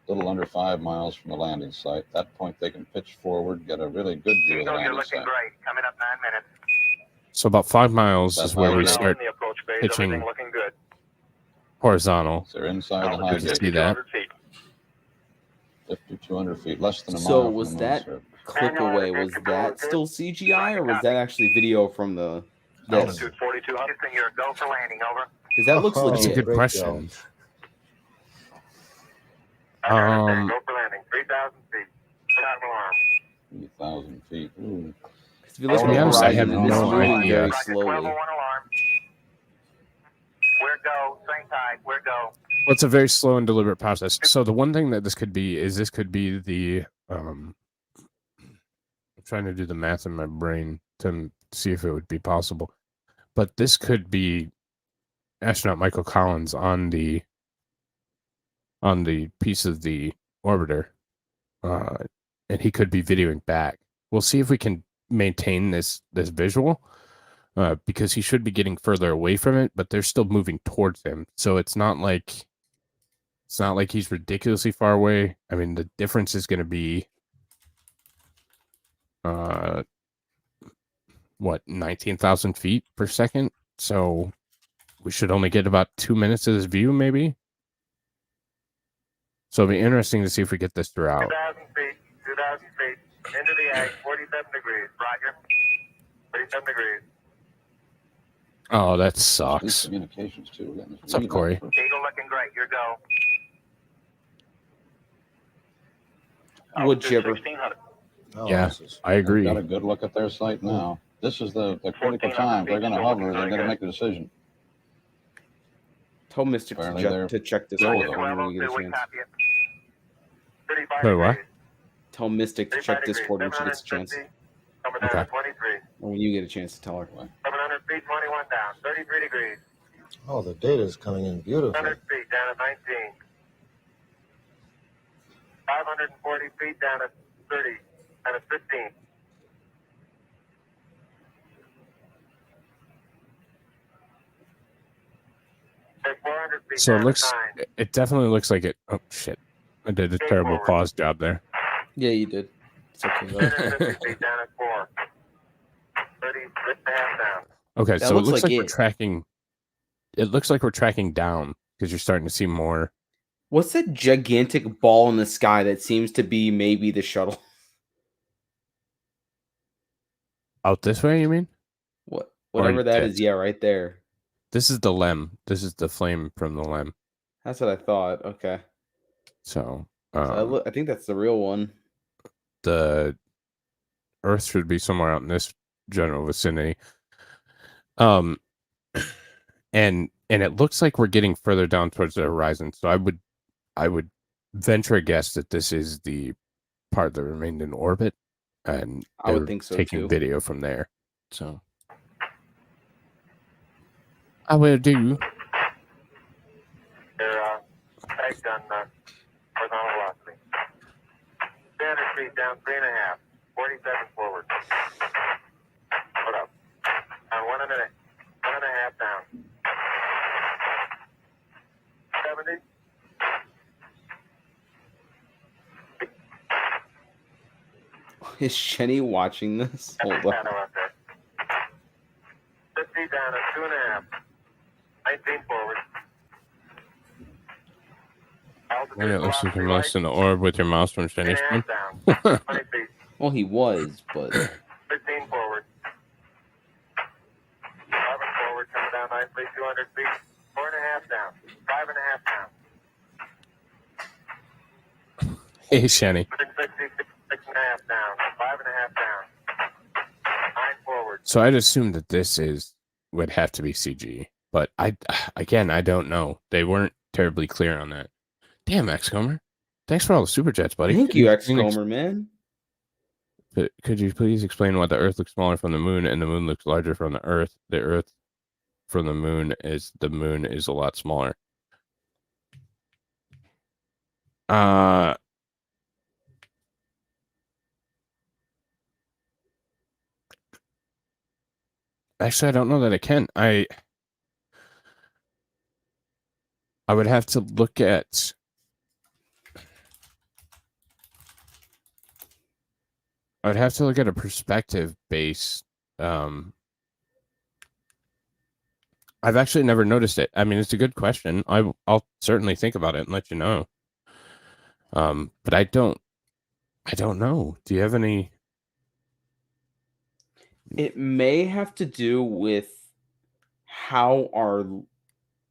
a little under 5 miles from the landing site. At that point, they can pitch forward, get a really good view of the You're landing looking site. great. Coming up 9 minutes. So about 5 miles That's is where how we we start In the approach phase, pitching everything looking good. horizontal. So they're inside the high Good to gate, see that. 200 feet. 5,200 feet, less than a mile. So from was the moon that surface. clip away? Was that still CGI, or was that actually video from the this? Altitude 4,200. You're a go for landing. Over. Because that looks Oh, That's a legit. good great question. Go for landing. 3,000 feet. Time alarm. 3,000 feet. Ooh. If you look To at be the honest, I horizon, have this is no moving idea. very Roger, slowly. 1201 alarm. We're go. Same tide. We're go. Well, it's a very slow and deliberate process. So the one thing that this could be is the I'm trying to do the math in my brain to see if it would be possible. But this could be astronaut Michael Collins on the piece of the orbiter, and he could be videoing back. We'll see if we can maintain this visual, because he should be getting further away from it, but they're still moving towards him. So it's not like he's ridiculously far away. I mean, the difference is going to be 19,000 feet per second. So we should only get about 2 minutes of this view, maybe. So it'll be interesting to see if we get this throughout. 2,000 feet. 2,000 feet. Into the ag. 47 degrees. Roger. 37 degrees. Oh, that These sucks. communications too. We're getting this What's up, read Corey? out. Eagle looking great. Your go. Wood Altitude chipper. 1,600. Oh, Yeah. this is- I agree. They've got a good look at their site now. This is the critical time. They're going to hover. They're going to make the decision. Tell Mystic Apparently to check this Roger, order when we get a 1202, we chance. copy it. 35 Wait, what? degrees. Tell Mystic to 35 check degrees. Discord when she gets a chance. 750. Coming down Okay. to 23. Or when you get a chance to tell her. 700 feet, 21 down. 33 degrees. Oh, the data is coming in beautifully. 100 feet down at 19. 540 feet down at 30. Down at 15. At 400 feet So down it looks. at 9. It definitely looks like it. Oh shit! I did a terrible pause job there. Yeah, you did. It's okay. though. 350 feet down at 4. 30, lift the half down. Okay, That so it looks looks like like we're it. tracking. It looks like we're tracking down because you're starting to see more. What's that gigantic ball in the sky that seems to be maybe the shuttle? Out this way, you mean? Whatever that dead. is, yeah, right there. This is the LEM. This is the flame from the LEM. That's what I thought. Okay. So, I think that's the real one. the Earth should be somewhere out in this general vicinity. And it looks like we're getting further down towards the horizon. So I would venture a guess that this is the part that remained in orbit, and I they would were think so, taking too. video from there. So I will do. They're pegged on horizontal velocity. 300 feet down, 3.5. 47 forward. Hold up. On 1 minute. 1.5 down. 70. Is Shenny watching this? Hold on. Shadow up there. 50 down at 2.5. 19 forward. Altitude Yeah, it looks like velocity you're right. lost in the orb with your mouse from Shenny's 3.5 phone. down. 20 feet. Well, he was, but 15 forward. 11 forward, coming down nicely, 200 feet. 4.5 down. 5.5 down. Hey, Shenny. 660, 6.5 down. 5.5 down. 9 forward. So I'd assume that this would have to be CG, but I don't know. They weren't terribly clear on that. Damn, Xcomer. Thanks for all the super chats, buddy. thank Could you, explain X-Comer, man. Could you please explain why the Earth looks smaller from the moon and the moon looks larger from the Earth? The Earth from the moon is a lot smaller. Actually, I don't know that I can. I would have to look at. I would have to look at a perspective base. I've actually never noticed it. I mean, it's a good question. I'll certainly think about it and let you know. But I don't know. Do you have any? It may have to do with how our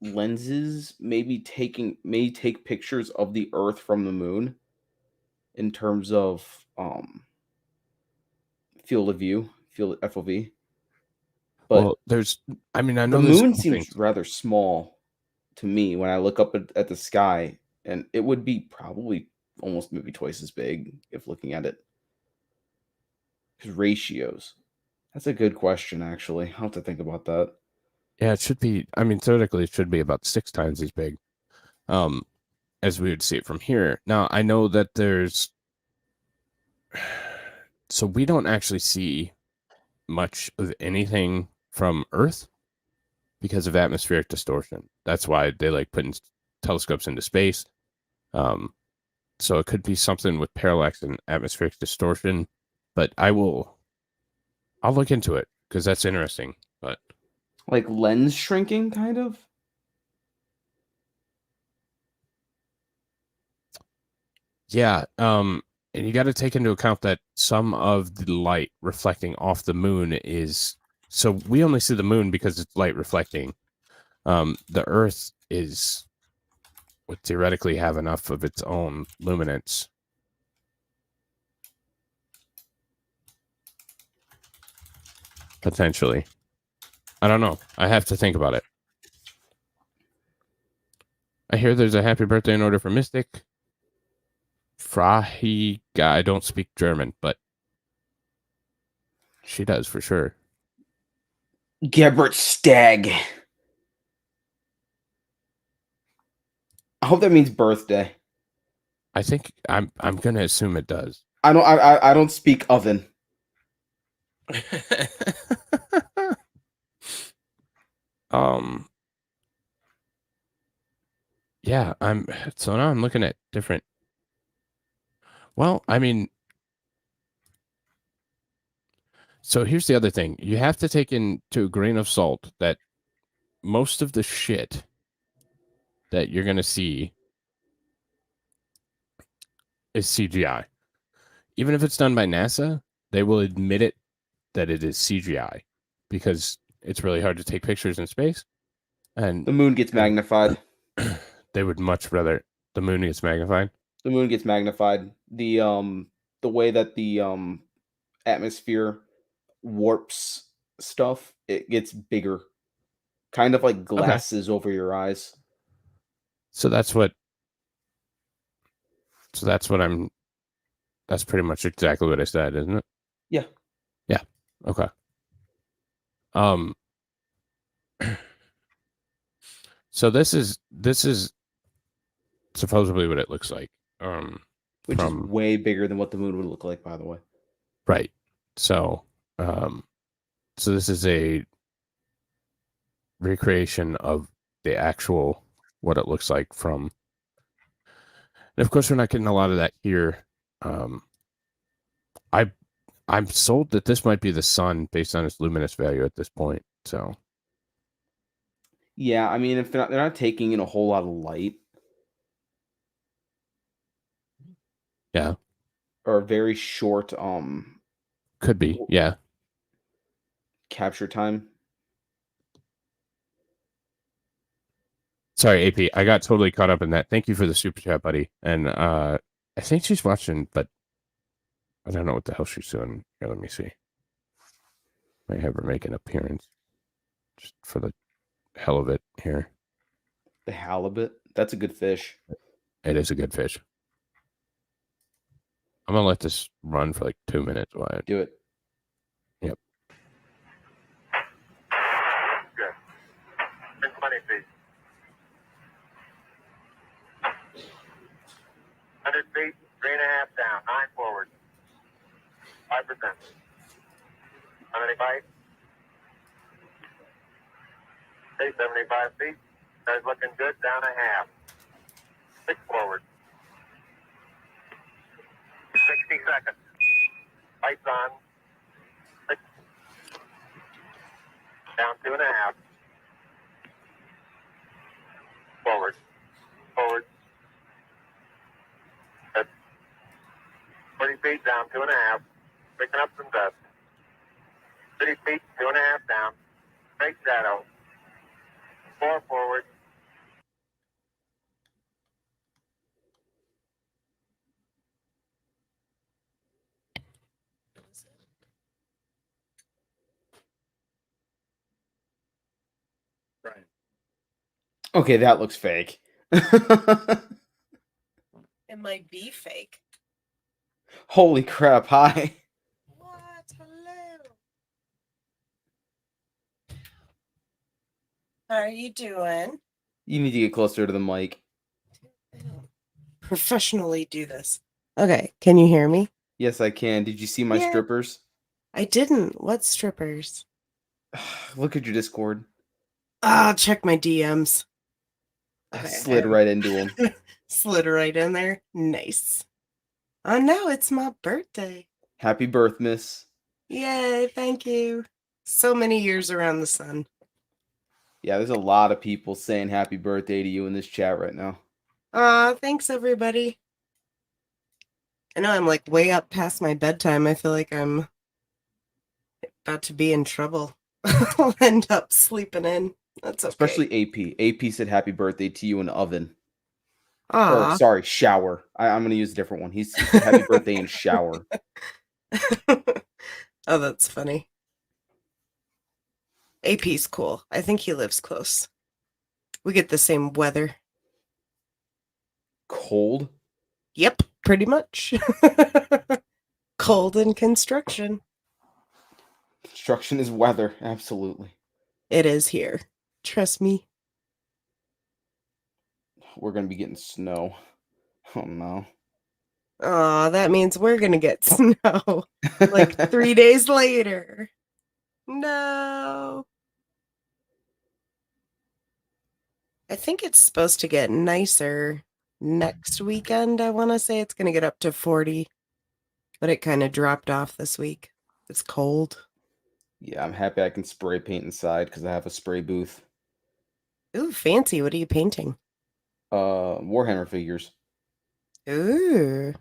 lenses may take pictures of the Earth from the moon in terms of field of view, field FOV. But Well, I know the there's moon some seems things. rather small to me when I look up at the sky, and it would be probably almost maybe twice as big if looking at it. Because ratios. That's a good question, actually. I'll have to think about that. Yeah, it should be. I mean, theoretically, it should be about 6 times as big, as we would see it from here. Now, I know that so we don't actually see much of anything from Earth because of atmospheric distortion. That's why they like putting telescopes into space. So it could be something with parallax and atmospheric distortion, but I'll look into it because that's interesting. But Like lens shrinking, kind of? yeah, and you got to take into account that some of the light reflecting off the moon so we only see the moon because it's light reflecting. The Earth would theoretically have enough of its own luminance. Potentially. I don't know. I have to think about it. I hear there's a happy birthday in order for Mystic. Frahi guy. I don't speak German, but she does for sure. Gebert Stag. I hope that means birthday. I think I'm gonna assume it does. I don't speak oven. Yeah, so now I'm looking at different. Well, I mean, so here's the other thing. You have to take into a grain of salt that most of the shit that you're going to see is CGI. Even if it's done by NASA, they will admit it that it is CGI because it's really hard to take pictures in space. And The moon gets magnified. They would much rather the moon gets magnified. The moon gets magnified. The way that the atmosphere warps stuff, it gets bigger. Kind of like glasses over your eyes. So that's what So that's pretty much exactly what I said, isn't it? Yeah. Yeah. Okay. So this is supposedly what it looks like. Which is from way bigger than what the moon would look like, by the way. right. So this is a recreation of the actual what it looks like from. And of course, we're not getting a lot of that here. I'm sold that this might be the sun based on its luminous value at this point. So Yeah, I mean, if they're not taking in a whole lot of light. yeah, Or very short could be. Yeah. capture time. Sorry, AP. I got totally caught up in that. Thank you for the super chat, buddy. And I think she's watching, but I don't know what the hell she's doing. Here, let me see. Might have her make an appearance just for the hell of it here. The halibut. That's a good fish. It is a good fish. I'm gonna let this run for like 2 minutes. While Do it. Yep. Good. 20 feet. 100 feet, 3.5 down, 9 forward. 5%. 75. Okay, 75 feet. Guys looking good, down a half. 6 forward. 60 seconds. Lights on. 6. Down 2.5. Forward. Forward. Good. 40 feet down 2.5. Picking up some dust. 30 feet, 2.5 down. Straight shadow. 4 forward. Brian. Okay, that looks fake. It might be fake. Holy crap, hi. What? Hello. How are you doing? You need to get closer to the mic. Professionally do this. Okay, can you hear me? Yes, I can. Did you see my Yeah. strippers? I didn't. What strippers? Look at your Discord. Ah, check my DMs. I Okay, slid right into them. Slid right in there. Nice. Oh no, it's my birthday. Happy birth, miss. Yay, thank you. So many years around the sun. Yeah, there's a lot of people saying happy birthday to you in this chat right now. Aw, thanks everybody. I know I'm like way up past my bedtime. I feel like I'm about to be in trouble. I'll end up sleeping in. That's okay. Especially AP. AP said happy birthday to you in the oven. Aw. Or, sorry, shower. I'm going to use a different one. He said happy birthday in shower. Oh, that's funny. AP's cool. I think he lives close. We get the same weather. Cold? Yep, pretty much. Cold and construction. Construction is weather. Absolutely. It is here. Trust me. We're going to be getting snow. Oh, no. Aw, that means we're gonna get snow. Like 3 days later. No. I think it's supposed to get nicer next weekend. I want to say it's going to get up to 40, but it kind of dropped off this week. It's cold. Yeah, I'm happy I can spray paint inside because I have a spray booth. Ooh, fancy. What are you painting? Warhammer figures. Ooh.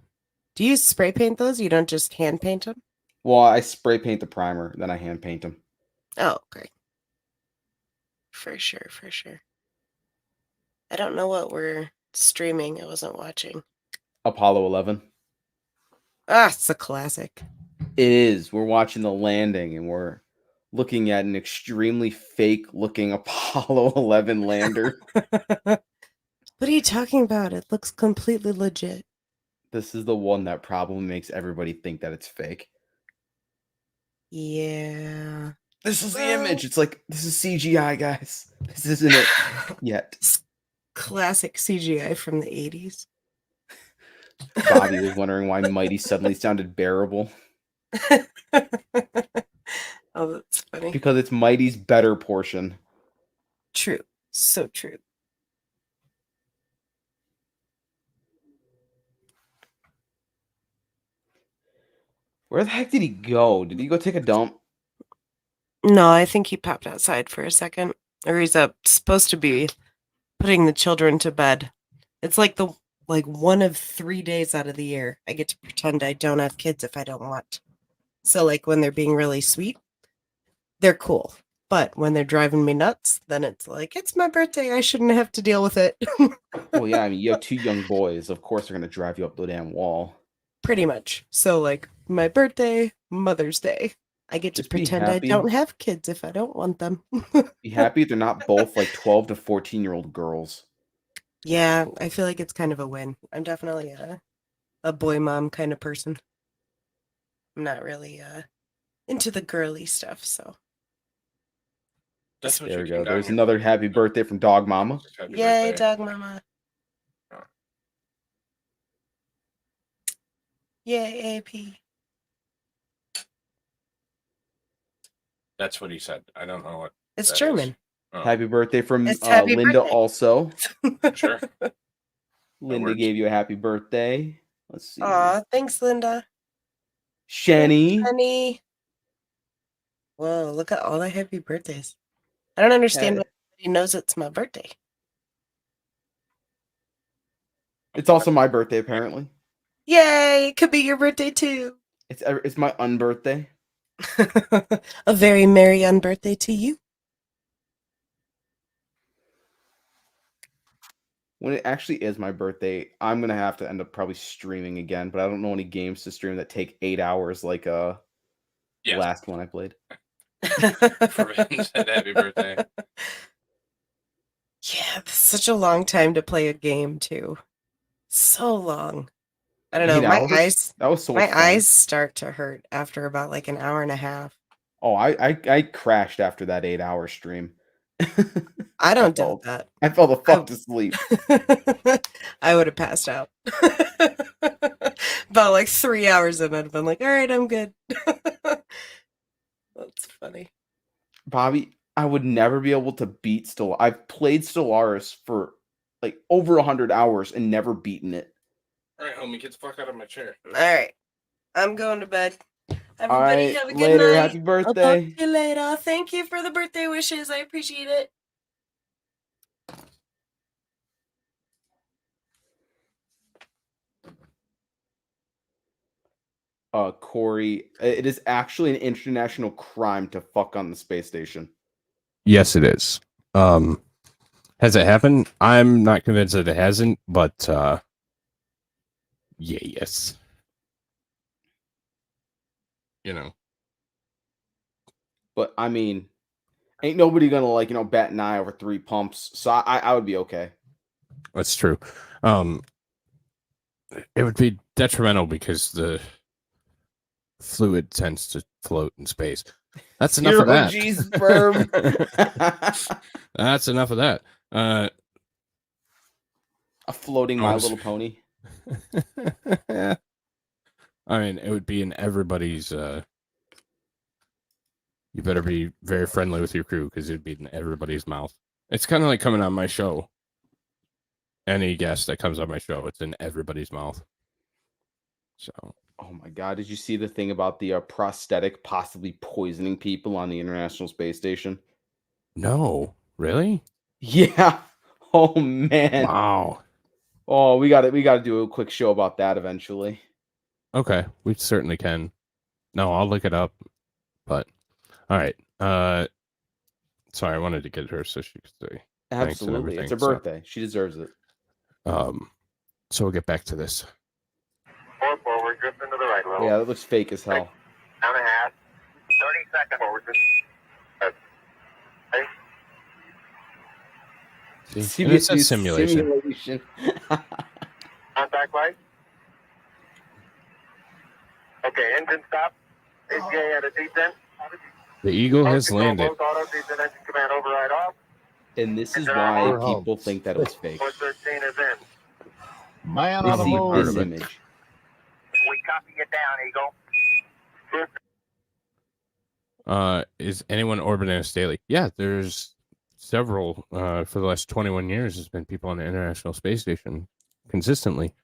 Do you spray paint those? You don't just hand paint them? Well, I spray paint the primer, then I hand paint them. Oh, okay. For sure, for sure. I don't know what we're streaming. I wasn't watching. Apollo 11. Ah, it's a classic. It is. We're watching the landing and we're looking at an extremely fake looking Apollo 11 lander. What are you talking about? It looks completely legit. This is the one that probably makes everybody think that it's fake. Yeah. This is the Well- image. It's like, this is CGI, guys. This isn't it yet. Classic CGI from the 80s. Bobby was wondering why Mighty suddenly sounded bearable. Oh, that's funny. Because it's Mighty's better portion. True. So true. Where the heck did he go? Did he go take a dump? No, I think he popped outside for a second. Or he's supposed to be putting the children to bed. It's like one of 3 days out of the year I get to pretend I don't have kids if I don't want. So like when they're being really sweet, they're cool. But when they're driving me nuts, then it's like, it's my birthday. I shouldn't have to deal with it. Well, yeah, I mean, you have 2 young boys. Of course they're going to drive you up the damn wall. Pretty much. So like my birthday, Mother's Day. I get to Just be pretend I happy. don't have kids if I don't want them. Be happy they're not both like 12 to 14-year-old girls. Yeah, I feel like it's kind of a win. I'm definitely a boy mom kind of person. I'm not really into the girly stuff, so. That's what There you we came go. down There's here another for. happy birthday from Dog Mama. Happy Yay, birthday. dog mama. Oh. Yay, AP. That's what he said. I don't know what. It's that is. German. Oh, Happy birthday from It's happy Linda birthday. also. sure. Linda works. gave you a happy birthday. Let's see. Aw, thanks, Linda. Shenny. Honey. Whoa, look at all the happy birthdays. I don't understand why he knows it's my birthday. It's also my birthday, apparently. Yay, it could be your birthday too. It's my unbirthday. A very merry unbirthday to you. When it actually is my birthday, I'm gonna have to end up probably streaming again, but I don't know any games to stream that take 8 hours like Yes. last one I played. Forbidden said happy birthday. Yeah, that's such a long time to play a game too. So long. I don't know. 8 My hours? eyes, That was so my much fun. eyes start to hurt after about like an hour and a half. Oh, I crashed after that 8-hour stream. I don't fell- doubt that. I fell the fuck to sleep. I would have passed out. About like 3 hours in, I'd have been like, all right, I'm good. That's funny. Bobby, I would never be able to beat I've played Stellaris for like over 100 hours and never beaten it. All right, homie, get the fuck out of my chair. All right. I'm going to bed. All Everybody right, have a good later. night. Happy I'll talk birthday. to you later. Thank you for the birthday wishes. I appreciate it. Corey, it is actually an international crime to fuck on the space station. Yes, it is. Has it happened? I'm not convinced that it hasn't, but yeah, yes. You know. But I mean, ain't nobody gonna bat an eye over 3 pumps. So I would be okay. That's true. It would be detrimental because the fluid tends to float in space. That's enough of that. Zero G sperm. That's enough of that. A floating My Little Pony. I mean, it would be in everybody's. You better be very friendly with your crew because it'd be in everybody's mouth. It's kind of like coming on my show. Any guest that comes on my show, it's in everybody's mouth. So. Oh my god! Did you see the thing about the prosthetic possibly poisoning people on the International Space Station? No, really? Yeah. Oh man. Wow. Oh, we got to do a quick show about that eventually. Okay, we certainly can. No, I'll look it up. But all right. Sorry, I wanted to get her so she could say thanks and Absolutely, it's her everything. birthday. She deserves it. So we'll get back to this. 4 forward, drift into the right level. Yeah, that looks fake as hell. 9.5. 30 seconds forward. See, and it's a simulation. Contact light. Okay, engine stop. ACA at a descent. The Eagle has landed. Both auto descent engine command override off. And this is We're why home. people think that it was fake. 413 is in. Man They on the see part this of it. image. We copy you down, Eagle. Is anyone orbiting us daily? Yeah, there's several. For the last 21 years, there's been people on the International Space Station consistently.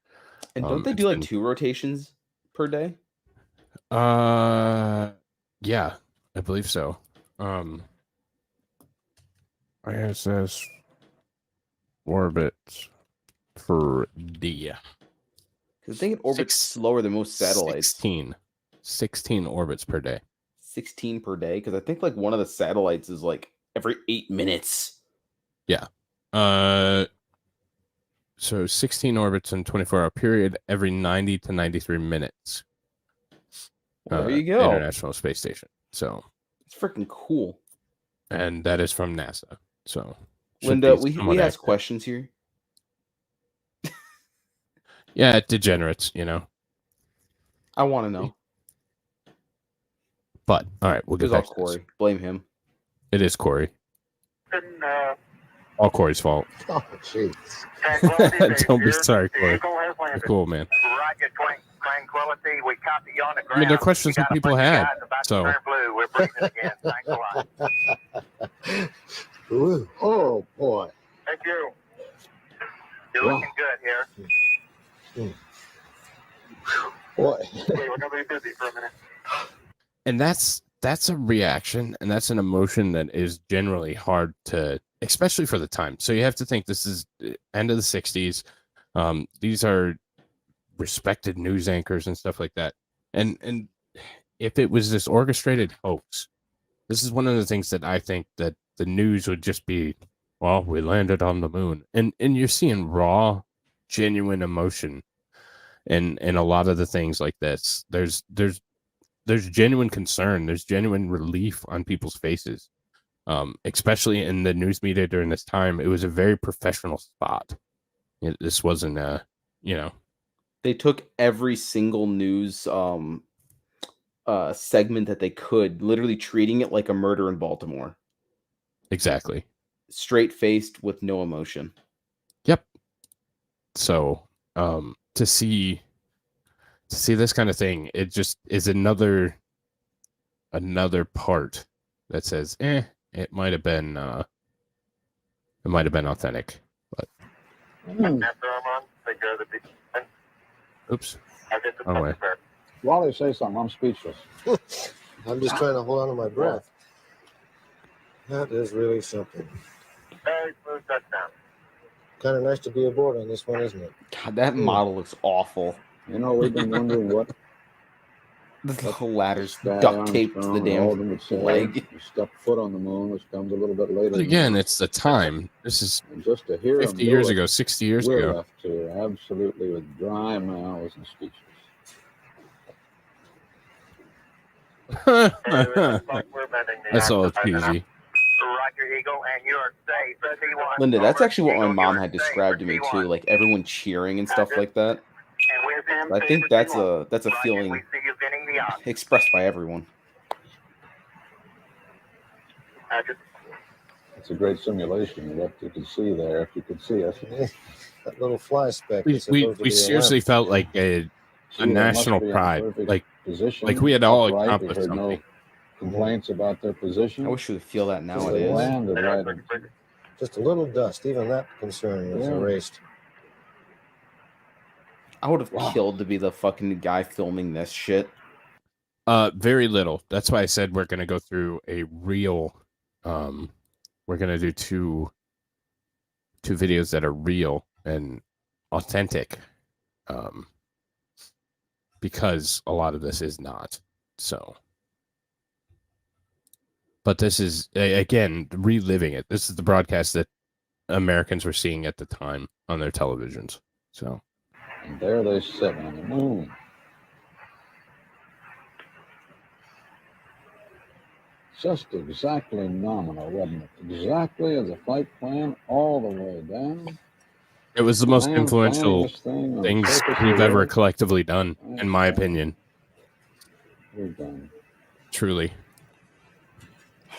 And don't they it's do like been- 2 rotations per day? Yeah, I believe so. ISS orbits per day. Because I think it orbits slower than most satellites. 16 orbits per day. 16 per day. Because I think like one of the satellites is like every 8 minutes. So 16 orbits in 24-hour period every 90 to 93 minutes. Well, there you go. International Space Station. So, It's freaking cool. and that is from NASA. So, should Linda, be we somewhat ask accurate. questions here. Yeah, degenerates, you know. I want to know. But all right, we'll It get was all back to this. Corey. Blame him. It is Corey. All Corey's fault. Oh, jeez. Don't be sorry, Corey. Eagle has landed. Cool, man. Roger, Tranquility. We copy you on the ground. I mean, they're questions We that got a people bunch of had, guys about to so- turn blue. We're breathing again. Thanks a lot. Ooh, oh, boy. Thank you. You're looking good here. Boy. Okay, we're gonna be busy for a minute. And that's a reaction, and that's an emotion that is generally hard to, especially for the time. So you have to think this is end of the 60s. These are respected news anchors and stuff like that. And if it was this orchestrated hoax, this is one of the things that I think that the news would just be, well, we landed on the moon. And you're seeing raw, genuine emotion in a lot of the things like this. There's genuine concern. There's genuine relief on people's faces, especially in the news media during this time. It was a very professional spot. This wasn't They took every single news segment that they could, literally treating it like a murder in Baltimore. exactly. Straight faced with no emotion. Yep. So to see this kind of thing, it just is another part that says, it might have been authentic. But After I'm on, take care of the people. oops. I'll get the Wrong way. prepared. Wally, say something. I'm speechless. I'm just trying to hold on to my breath. That is really something. Very smooth touchdown. Kind of nice to be aboard on this one, isn't it? God, that model looks awful. You know, we've been wondering what The ladder's Guy duct taped to the Armstrong and Aldrin damn would say. leg. He stepped foot on the moon, which comes a little bit later. But than again, that. it's the time. This is And just to hear 50 him do years it, ago, 60 years we're ago. left to absolutely with dry mouths and speechless. Hey, it looks like we're bending the That's all axis. cheesy. Roger, Eagle, and you are safe. C1. Linda, that's Over. actually what my Eagle, mom you're had safe described to for me C1. too, like everyone cheering and stuff like that. And we're them I safe think for that's C1. a Roger, feeling we see you getting the odds. expressed by everyone. It's a great simulation of what you can see there, if you could see us. That little fly speck. We is supposed to be a seriously lamp. felt like a See, they must national be in pride. perfect Like position, we had all upright. We accomplished heard no something. complaints about their position. I wish we could feel that They nowadays. landed right. Just a little dust. Even that concern was Yeah. erased. I would have Wow. killed to be the fucking guy filming this shit. Very little. That's why I said we're gonna go through a real. We're gonna do two videos that are real and authentic. Because a lot of this is not. So. But this is, again, reliving it. This is the broadcast that Americans were seeing at the time on their televisions. So, And there they sit on the moon. Just exactly nominal, wasn't it? Exactly as a flight plan all the way down. it was the most Man, influential planning this thing on the things surface of we've the ever Earth. collectively done, in my opinion. We're done. Truly.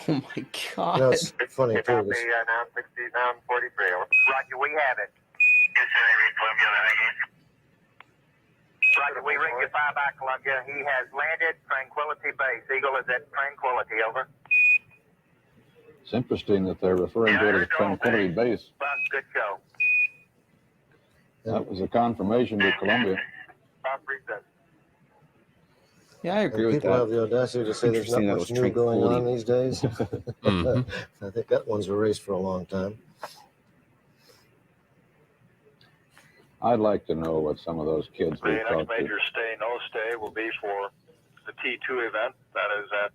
Oh my god. That's funny Pick too. up the This, now 60, now 43. Roger, we have it. Yes, sir. I read Columbia. Roger, we ring you 5 by Columbia. He has landed Tranquility Base. Eagle is at Tranquility, over. It's interesting that they're referring to it as Tranquility Base. Well, good show. That was a confirmation to Columbia. Stop reset. Yeah, I agree and with people have that. the audacity to say there's not Interesting that it much was new going on Tranquility. these days. Mhm. I think that one's erased for a long time. I'd like to know what some of those kids we The next talked to. major stay, no stay, will be for the T2 event. That is at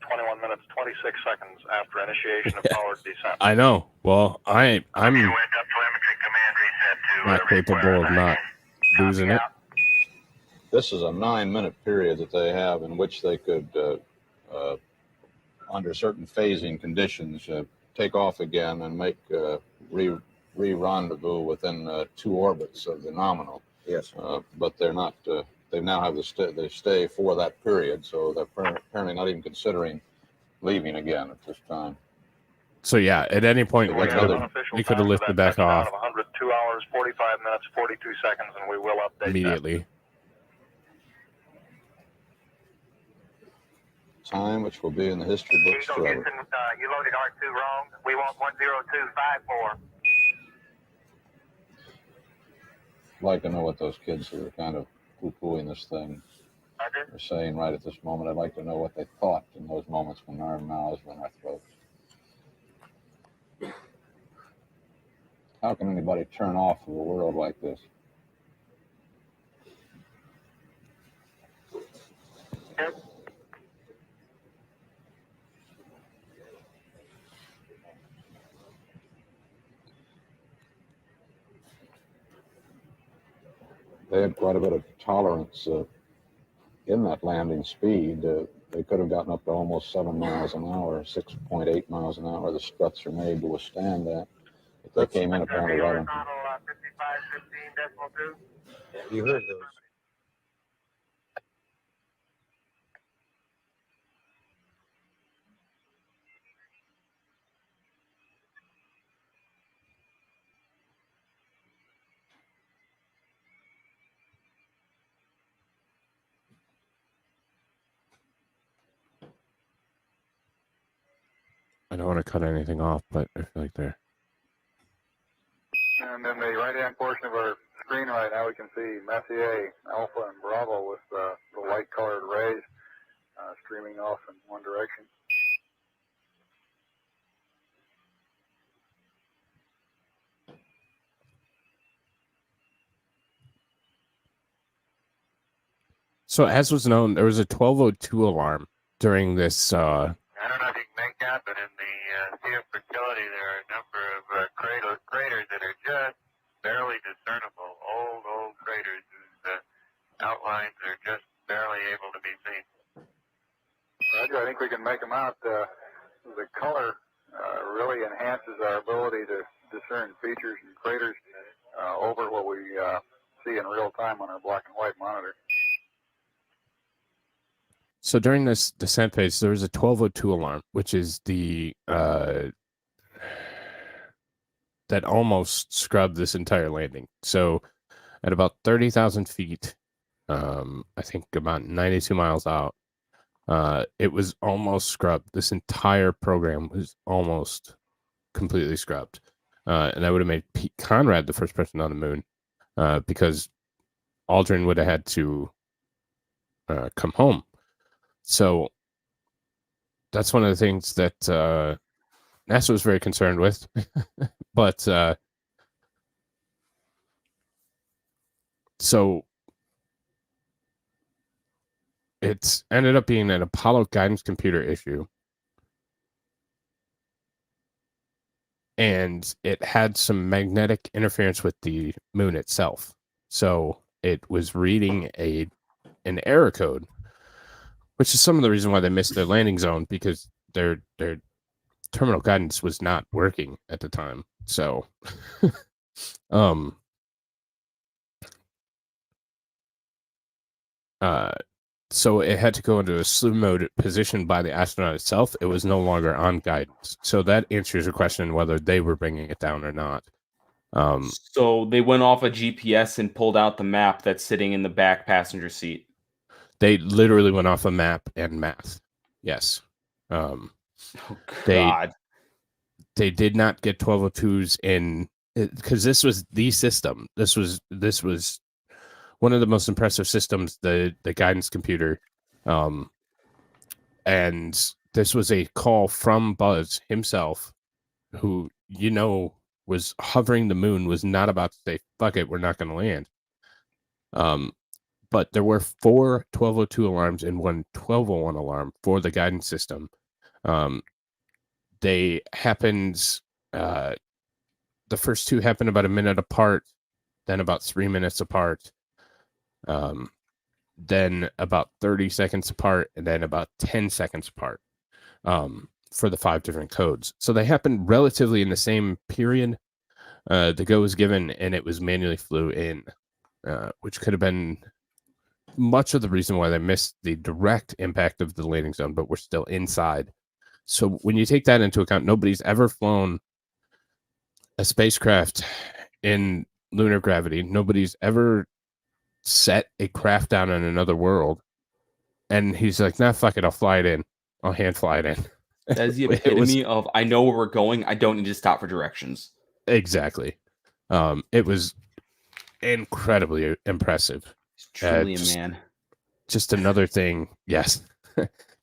21 minutes, 26 seconds after initiation of powered descent. I know. Well, I'm You went up telemetry command reset to not capable of not losing it. This is a 9-minute period that they have in which they could, under certain phasing conditions, take off again and make re-rendezvous within 2 orbits of the nominal. Yes. But they're not. They now have they stay for that period, so they're apparently not even considering leaving again at this time. So yeah, at any point We we got could another- have lifted back off Of 102 hours, 45 minutes, 42 seconds, and we will update immediately. Time which will be in the history books Eagle forever. Houston, you loaded R2 wrong. We want 10254. I'd like to know what those kids who are kind of poo-pooing this thing Roger. are saying right at this moment. I'd like to know what they thought in those moments when our mouths were in our throats. How can anybody turn off of a world like this? Yep. They had quite a bit of tolerance in that landing speed. They could have gotten up to almost 7 miles an hour, 6.8 miles an hour. The struts are made to withstand that. But they came in apparently right on. Horizontal 5515.2. You heard those. I don't want to cut anything off, but I feel like they're And in the right-hand portion of our screen right now, we can see Messier, Alpha, and Bravo with the light-colored rays streaming off in one direction. so as was known, there was a 1202 alarm during this. I don't know if you can make out, but in the Sea of Fertility, there are a number of craters that are just barely discernible. Old craters whose outlines are just barely able to be seen. Roger, I think we can make them out. The color really enhances our ability to discern features and craters over what we see in real time on our black and white monitor. So during this descent phase, there was a 1202 alarm, which is the that almost scrubbed this entire landing. So at about 30,000 feet, I think about 92 miles out, it was almost scrubbed. This entire program was almost completely scrubbed. And that would have made Pete Conrad the first person on the moon, because Aldrin would have had to come home. So that's one of the things that NASA was very concerned with. But so it's ended up being an Apollo guidance computer issue. And it had some magnetic interference with the moon itself. So it was reading an error code, which is some of the reason why they missed their landing zone, because their terminal guidance was not working at the time. So So it had to go into a slew mode positioned by the astronaut itself. It was no longer on guidance. So that answers your question whether they were bringing it down or not. So they went off a GPS and pulled out the map that's sitting in the back passenger seat. They literally went off a map and math. Yes. Oh, They God. they did not get 1202s in because this was the system. This was one of the most impressive systems, the guidance computer. And this was a call from Buzz himself, who was hovering the moon, was not about to say, fuck it, we're not going to land. But there were 4 1202 alarms and 1 1201 alarm for the guidance system. They happened, the first 2 happened about a minute apart, then about 3 minutes apart, then about 30 seconds apart, and then about 10 seconds apart. For the 5 different codes. So they happened relatively in the same period. The go was given and it was manually flew in, which could have been much of the reason why they missed the direct impact of the landing zone, but we're still inside. So when you take that into account, nobody's ever flown a spacecraft in lunar gravity. Nobody's ever set a craft down in another world. And he's like, nah, fuck it, I'll fly it in. I'll hand fly it in. That is the It was- epitome of, I know where we're going. I don't need to stop for directions. Exactly. It was incredibly impressive. He's truly a just- man. Just another thing, yes.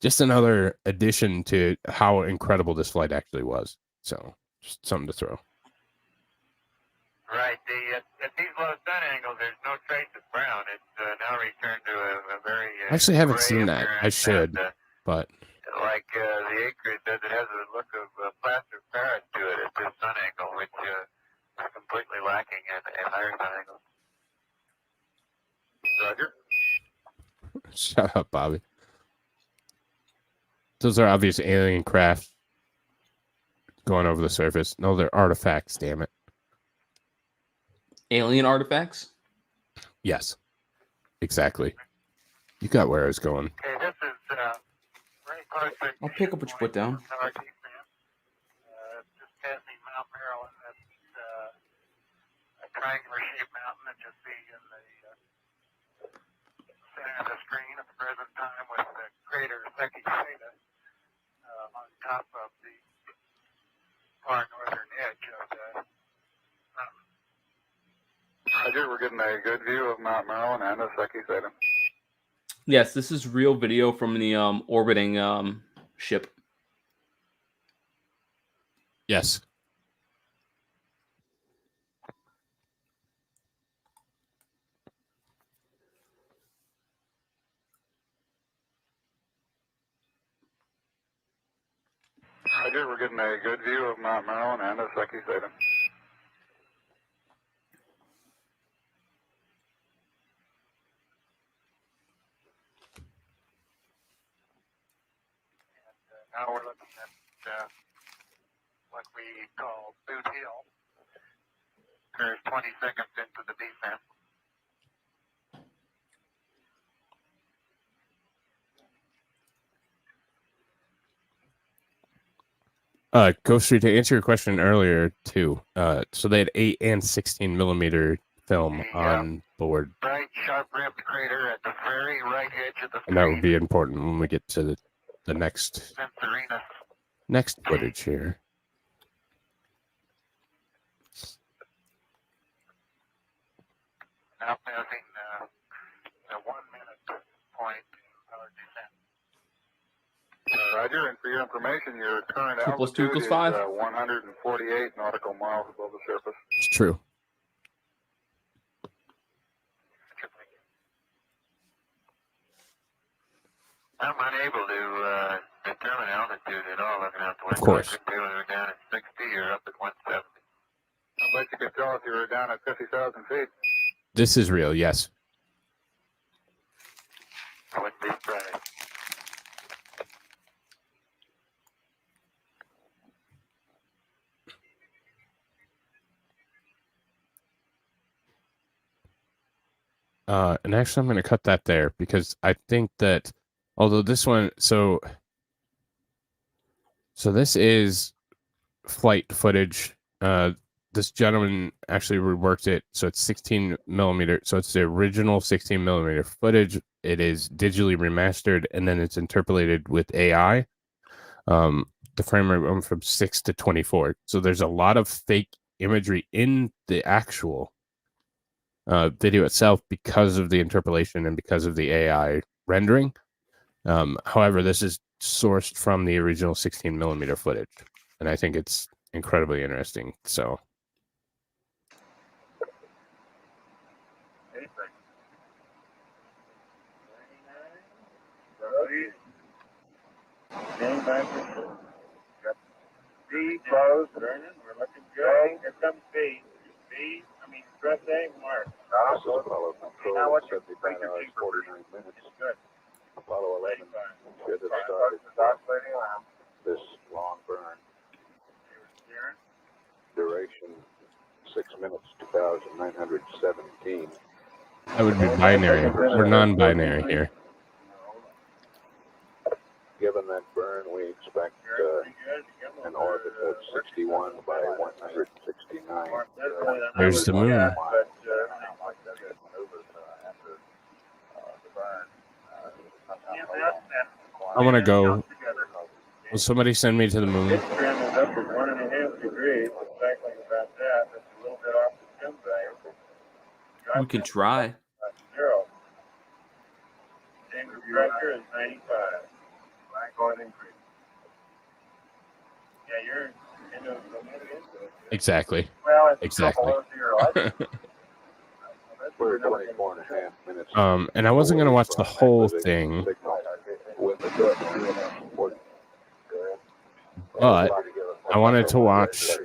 Just another addition to how incredible this flight actually was. So, just something to throw. Right. At these low sun angles, there's no trace of brown. It's now returned to a very. I actually haven't gray seen that. I appearance, should, and, but like the acreage does, it has a look of plaster Paris to it at this sun angle, which is completely lacking in higher sun angles. Roger. shut up, Bobby. Those are obvious alien craft going over the surface. No, they're artifacts, damn it. Alien artifacts? Yes, exactly. You got where I was going. Okay, this is very close to. I'll pick up what you put down. Just passing Mount Maryland. That's a triangular shaped mountain that you see in the center of the screen at the present time, with the crater Secchi Theta on top of the far northern edge of the mountain. Roger, we're getting a good view of Mount Maryland and the Secchi Theta. Yes, this is real video from the orbiting ship. Yes. Roger, we're getting a good view of Mount Maryland and the Secchi Theta. Now we're looking at what we call Boot Hill. There's 20 seconds into the descent. Ghost Street, to answer your question earlier too. So they had 8 and 16 millimeter film on board, Bright, sharp-ribbed crater at the very right edge of the and that screen. would be important when we get to the next Censorinus. footage here. Now passing the 1 minute point of our descent. Roger, and for your information, your current 2 plus 2 altitude equals is 5. 148 nautical miles above the surface. It's true. I'm unable to determine altitude at all looking out the window. Of course. I couldn't tell whether we're down at 60 or up at 170. I bet you could tell if you were down at 50,000 feet. This is real, yes. I wouldn't be surprised. And actually, I'm going to cut that there because I think that although this one, so this is flight footage. This gentleman actually reworked it, so it's 16 millimeter. So it's the original 16 millimeter footage. It is digitally remastered, and then it's interpolated with AI. The frame rate went from 6 to 24. So there's a lot of fake imagery in the actual video itself because of the interpolation and because of the AI rendering. However, this is sourced from the original 16 millimeter footage, and I think it's incredibly interesting. So, B closed. Turning. We're looking good. Here comes B. B. Stress A. Mark. Now what's your temperature? 49 minutes. Good. Apollo 11 should have Started started this long burn. Duration 6 minutes, 2,917. that would be binary. We're non-binary here. Given that burn, we expect an orbit of 61 by 169. There's the moon. I want to go. Will somebody send me to the moon? This trim is up at 1.5 degrees. Exactly about that. That's a little bit off the trim value. We could try. 0. Chamber pressure is 95. Going increase. Yeah, you're into it. Exactly. Well, it's Exactly. below 0. We're 24 and a half minutes. And I wasn't going to watch the whole thing, but I wanted to watch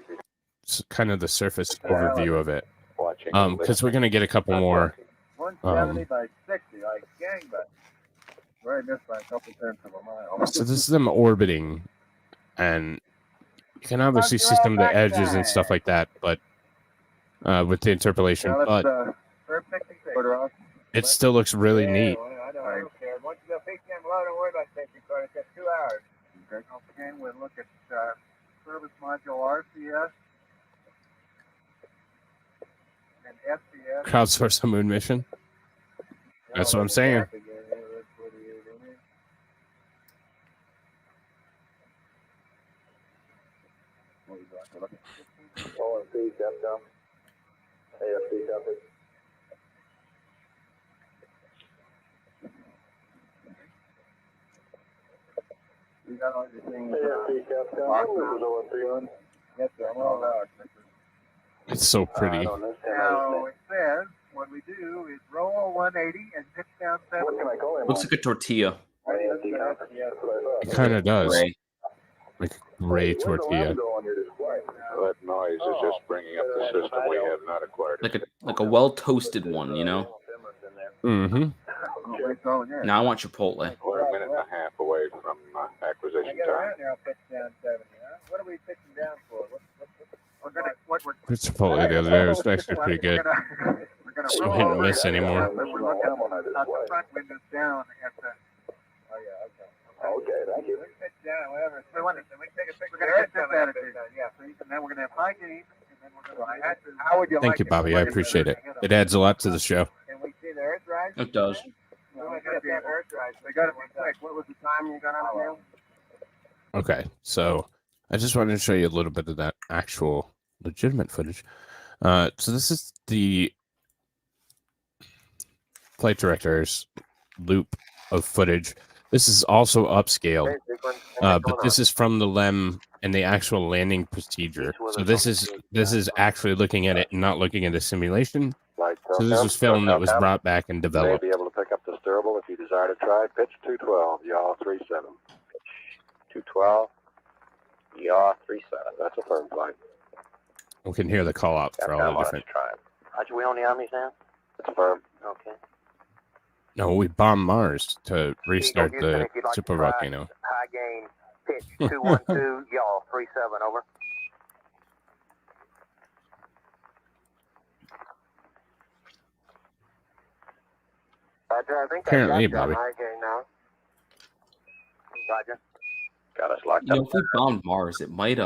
kind of the surface overview of it, because we're going to get a couple more. 170 by 60, like gangbusters. Right, missed by a couple tenths of a mile. So this is them orbiting, and you can obviously see some of the edges and stuff like that, but with the interpolation, but it still looks really neat. I don't care. Once you peak them low, don't worry about safety card. It's just 2 hours. Okay. Once again, we'll look at service module RCS and SCS. Crowdsource a moon mission. That's what I'm saying. OMP, Capcom. AFC, copy. You got all your things. AFC, Capcom. Yes, sir. I'm all out. It's so pretty. Now it says what we do is roll 180 and pitch down 70. Looks like a tortilla. It kind of does. Gray. Like a gray tortilla. That noise is just bringing up the system we have not acquired. Like a well toasted one, you know. Mm-hmm. Now I want Chipotle. We're a minute and a half away from acquisition time. What are we pitching down for? It's Chipotle the other day. It was actually pretty good. So hit and miss anymore. We're looking at the front windows down at the. Oh yeah, okay. Okay, thank you. We pitch down, whatever. We want to take a picture. We're going to get this attitude. Yeah, please. And then we're going to have high gain. And then we're going to. How would you Thank you, Bobby. I appreciate it. It adds a lot to the show. Can we see the Earth rise? It does. No, we got to have Earth rise. We got to be quick. What was the time you got on now? Okay, so I just wanted to show you a little bit of that actual legitimate footage. So this is the flight director's loop of footage. This is also upscaled, but this is from the LEM and the actual landing procedure. So this is actually looking at it and not looking at a simulation. So this was film that was brought back and developed. May be able to pick up the steerable if you desire to try. Pitch 212, yaw 37. 212, yaw 37. That's a firm flight. We can hear the call out for all the different. Roger, we on the Omni now? It's firm. Okay. No, we bombed Mars to restart the super volcano. High gain, pitch 212, yaw 37, over. Roger, I think Apparently, I got Bobby. you on high gain now. Roger. Got us locked You know, up. if we bombed Mars, it might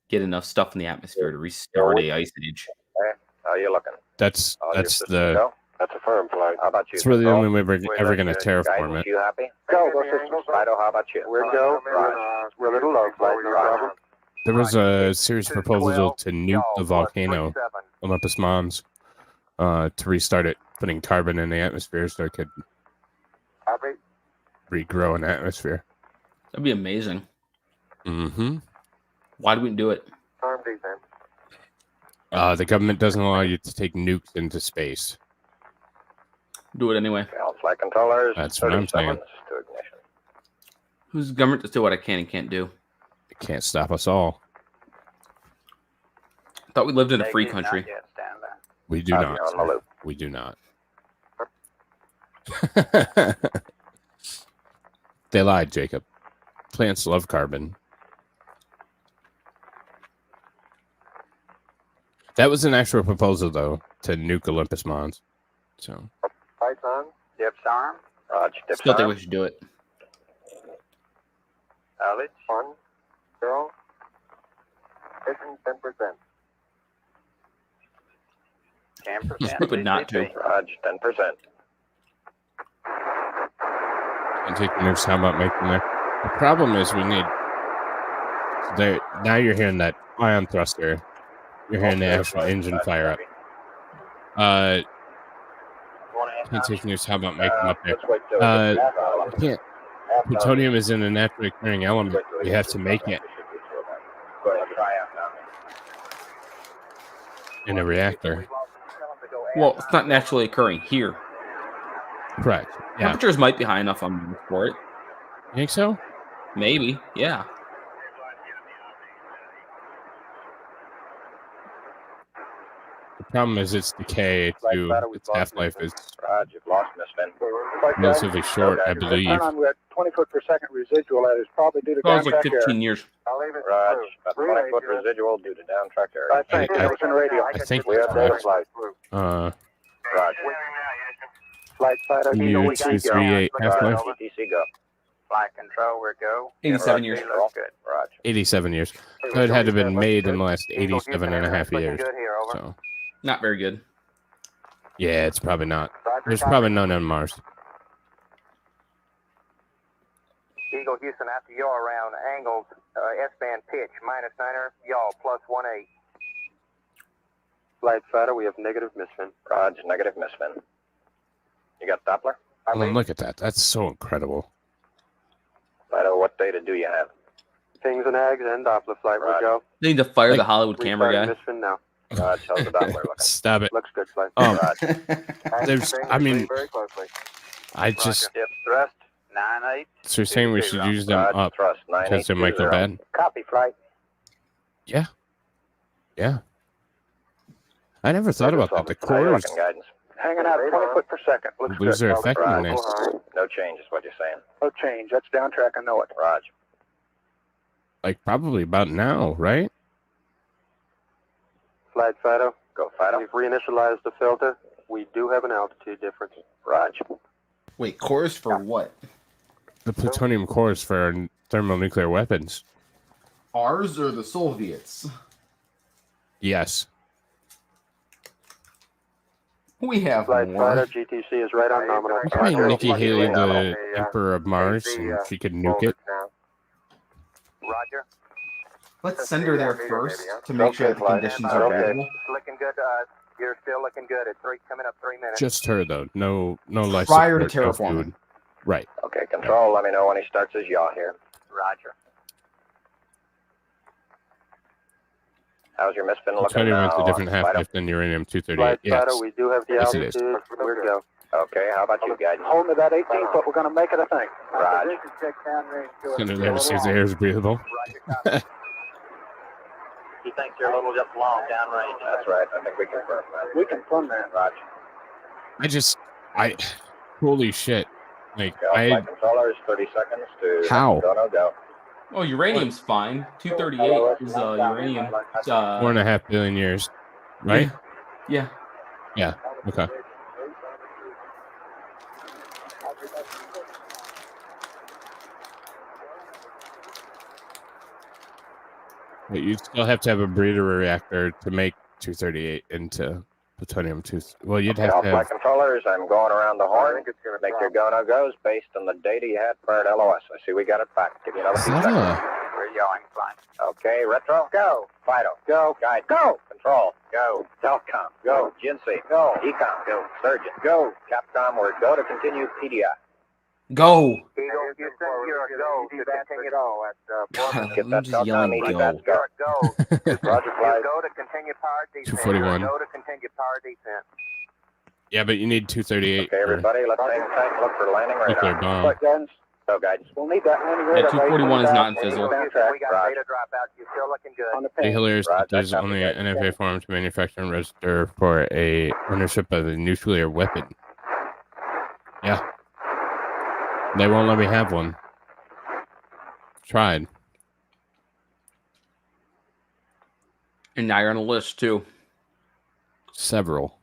get enough stuff in the atmosphere to restart a ice age. Hey, how you looking? That's All your that's systems the go? That's a firm flight. How about you? that's really the Control? only way we're ever going to Guidance, terraform it. You happy? Go, Fido, how about you? We're go. Right. We're a little low flight, no problem. There was a serious proposal to nuke the volcano, Olympus Mons, to restart it, putting carbon in the atmosphere so it could Copy. regrow an atmosphere. That'd be amazing. Mm-hmm. Why do we do it? Firm defense. The government doesn't allow you to take nukes into space. Do it anyway. Well, flight controllers. That's what I'm 30 saying. seconds to ignition. Who's the government to do what I can and can't do? It can't stop us all. I thought we lived in a free country. Not yet, stand by. We do I'll not. be on the sir. loop. We do not. They lied, Jacob. Plants love carbon. That was an actual proposal, though, to nuke Olympus Mons. So Lights on. Dips arm. Roger, dips Still think arm. we should do it. Knowledge. 1, 0. Mission 10%. 10%. Stupid not to. Roger, 10%. and take the nukes. How about making that? The problem is we need. There now you're hearing that ion thruster. You're hearing the actual engine fire up. Can't take nukes. How about making them up there? We can't. Plutonium is in a naturally occurring element. We have to make it in a reactor. Well, it's not naturally occurring here. Correct. Yeah. Temperatures might be high enough on Mars for it. You think so? Maybe. Yeah. The problem is its decay to its half-life is Roger, you've lost misspin. relatively short, I believe. We had 20 foot per second residual. That is probably due to That was like downtrack error. 15 years. I'll leave it. Roger, about 20 foot residual due to downtrack error. I think I- that was in radio. I think We have that's data correct. flight. Uh, Roger. Flight side of EU 238 half-life, TTC go. Flight control, we're go. 87 years. Looks good. Roger. 87 years. So it had to have been made in the last 87 and a half years. Good here, over. So, Not very good. yeah, it's probably not. Roger, There's copy. probably none on Mars. Eagle Houston after yaw around angles, S-band pitch, minus niner, yaw, plus 1-8. Flight fighter, we have negative misspin. Roger, negative misspin. You got Doppler? I mean, look at that. That's so incredible. Fido, what data do you have? Things and eggs and Doppler flight, we go. They need to fire Like- the Hollywood camera guy. Misspin now. Roger, how's the Doppler looking? Stop it. Looks good, flight. Um, Roger. there's, I mean, Very closely. I just, Dip thrust, 9-8. so you're saying we should use them Roger, up thrust, because they might go 9820. bad? Copy, flight. Yeah. I never thought about that. The How you cores looking, guidance? Hanging out 20 foot per second. Looks lose good. their effectiveness. No change is what you're saying. No change. That's downtrack. I know it. Roger. Like probably about now, right? Flight Fido. Go Fido. We've reinitialized the filter. We do have an altitude difference. Roger. Wait, cores for what? The plutonium cores for thermonuclear weapons. Ours or the Soviets? Yes. We have Flight more. Fido. GTC is right on nominal. I mean, Nikki Haley, the Emperor of Mars, and she could nuke it. Roger. Let's send her there first to make sure that the conditions are Okay. favorable. It's looking good to us. You're still looking good at coming up 3 minutes. Just her though. No life Prior to support, no terraforming. food. Right. Okay, control. Let me know when he starts his yaw here. Roger. How's your misspin looking Plutonium now? has a different Fido? half-life than uranium Flight 238. Yes. Fido, we do have the Yes, it is. altitude. We're go. Okay, how about you guys? Hold me that 18 foot. We're going to make it a thing. Roger. Gonna there to see if the air is breathable. He thinks you're a little just long downrange. That's right. I think we confirm that. We can fund that. Roger. Holy shit. Like, Go, flight controllers, 30 seconds to How? go. Oh, uranium's fine. 238 is uranium. It's, 4.5 billion years. Right? Yeah. Okay. But you still have to have a breeder reactor to make 238 into plutonium 2. Well, you'd Okay, have all to flight have. controllers, I'm going around the horn. Make your go-no-goes based on the data you had prior to LOS. I see we got it back. Give you another few seconds. We're yelling, fine. Okay, retro, go. Fido, go. Guide, go. Control, go. Telcom, go. Jinsei, go. Ecom, go. Surgeon, go. Capcom, we're go to continue PDI. Go. Eagle, Houston, you're a go to continue go at God, Get I'm that just yelling Telcom, go. go. go. Roger, flight. Go to continue power defense. 241. Go to continue power defense. Yeah, but you need 238. Okay, everybody, let's hang tight and look for landing Nuclear radar. bomb. Guns. Go, guidance. We'll need that landing Yeah, 241 is not in Eagle, fizzle. Houston, we got data dropout. You're still looking good. Pretty hilarious that Roger, there's copy, only guys. an NFA form to manufacture and register for a ownership of a nuclear weapon. Yeah. They won't let me have one. Tried. And now you're on the list, too. Several.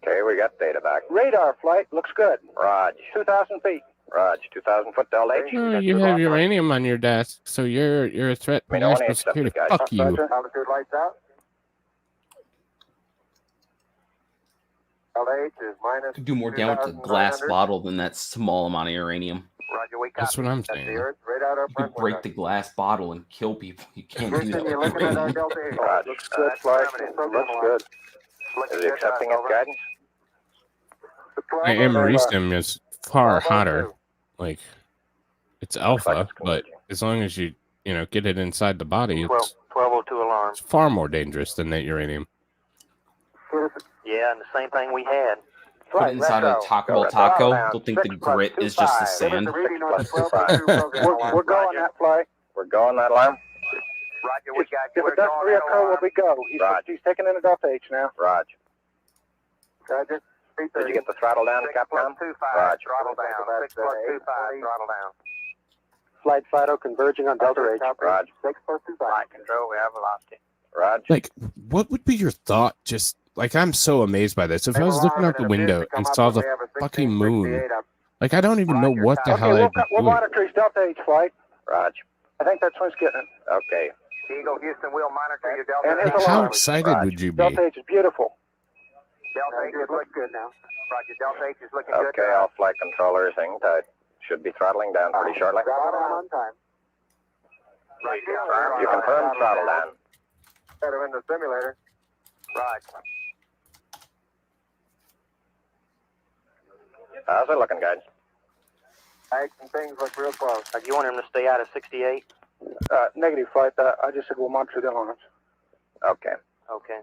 Okay, we got data back. Radar flight looks good. Raj. 2,000 feet. Raj, 2,000 foot Delta H. Oh, you have uranium on your desk, so you're a threat to We don't want national to accept security. it, guys. Fuck you. Altitude lights out. LH is minus. Could do more damage to a glass 2,900. bottle than that small amount of uranium. Roger, we That's copy. what I'm That's saying. the Earth, radar up You could front break window. the glass bottle and kill people. You can't do Houston, that you're with looking at our uranium. Delta H. Raj. Looks good, flight. Looks good. Is he accepting his guidance? Americium is far 1202. hotter. Like, it's alpha, it's but converging. as long as you get it inside the body, it's 1202 alarm. far more dangerous than that uranium. Yeah, and the same thing we had. Put it inside a Taco Bell taco. They'll think the grit is just the sand. We're going that flight. We're going that alarm. Roger, we got If it doesn't reoccur, will we go? He's taking in a Delta H now. Raj. Roger. Did you get the throttle down, Capcom? 6+25, Raj. throttle down. 6+25, throttle down. Flight Fido converging on Delta H. Raj. 6+25. Flight control, we have velocity. Raj. Like, what would be your thought? Just like, I'm so amazed by this. If I was looking out the window and saw the fucking moon, like, I don't even know what the hell I'd be We'll doing. monitor his Delta H flight. Raj. I think that's what's getting it. Okay. Eagle, Houston, we'll monitor your Delta And H. his How alarm. excited Raj. would you be? Delta H is beautiful. Delta H is looking good now. Roger, Delta H is looking good. Okay, all flight controllers, hang tight. Should be throttling down pretty shortly. Throttle down on time. You confirm throttle down. Better in the simulator. Right. How's it looking, guys? Eggs and things look real close. You want him to stay out of 68? Negative flight. I just said we'll monitor the alarms. Okay. Okay.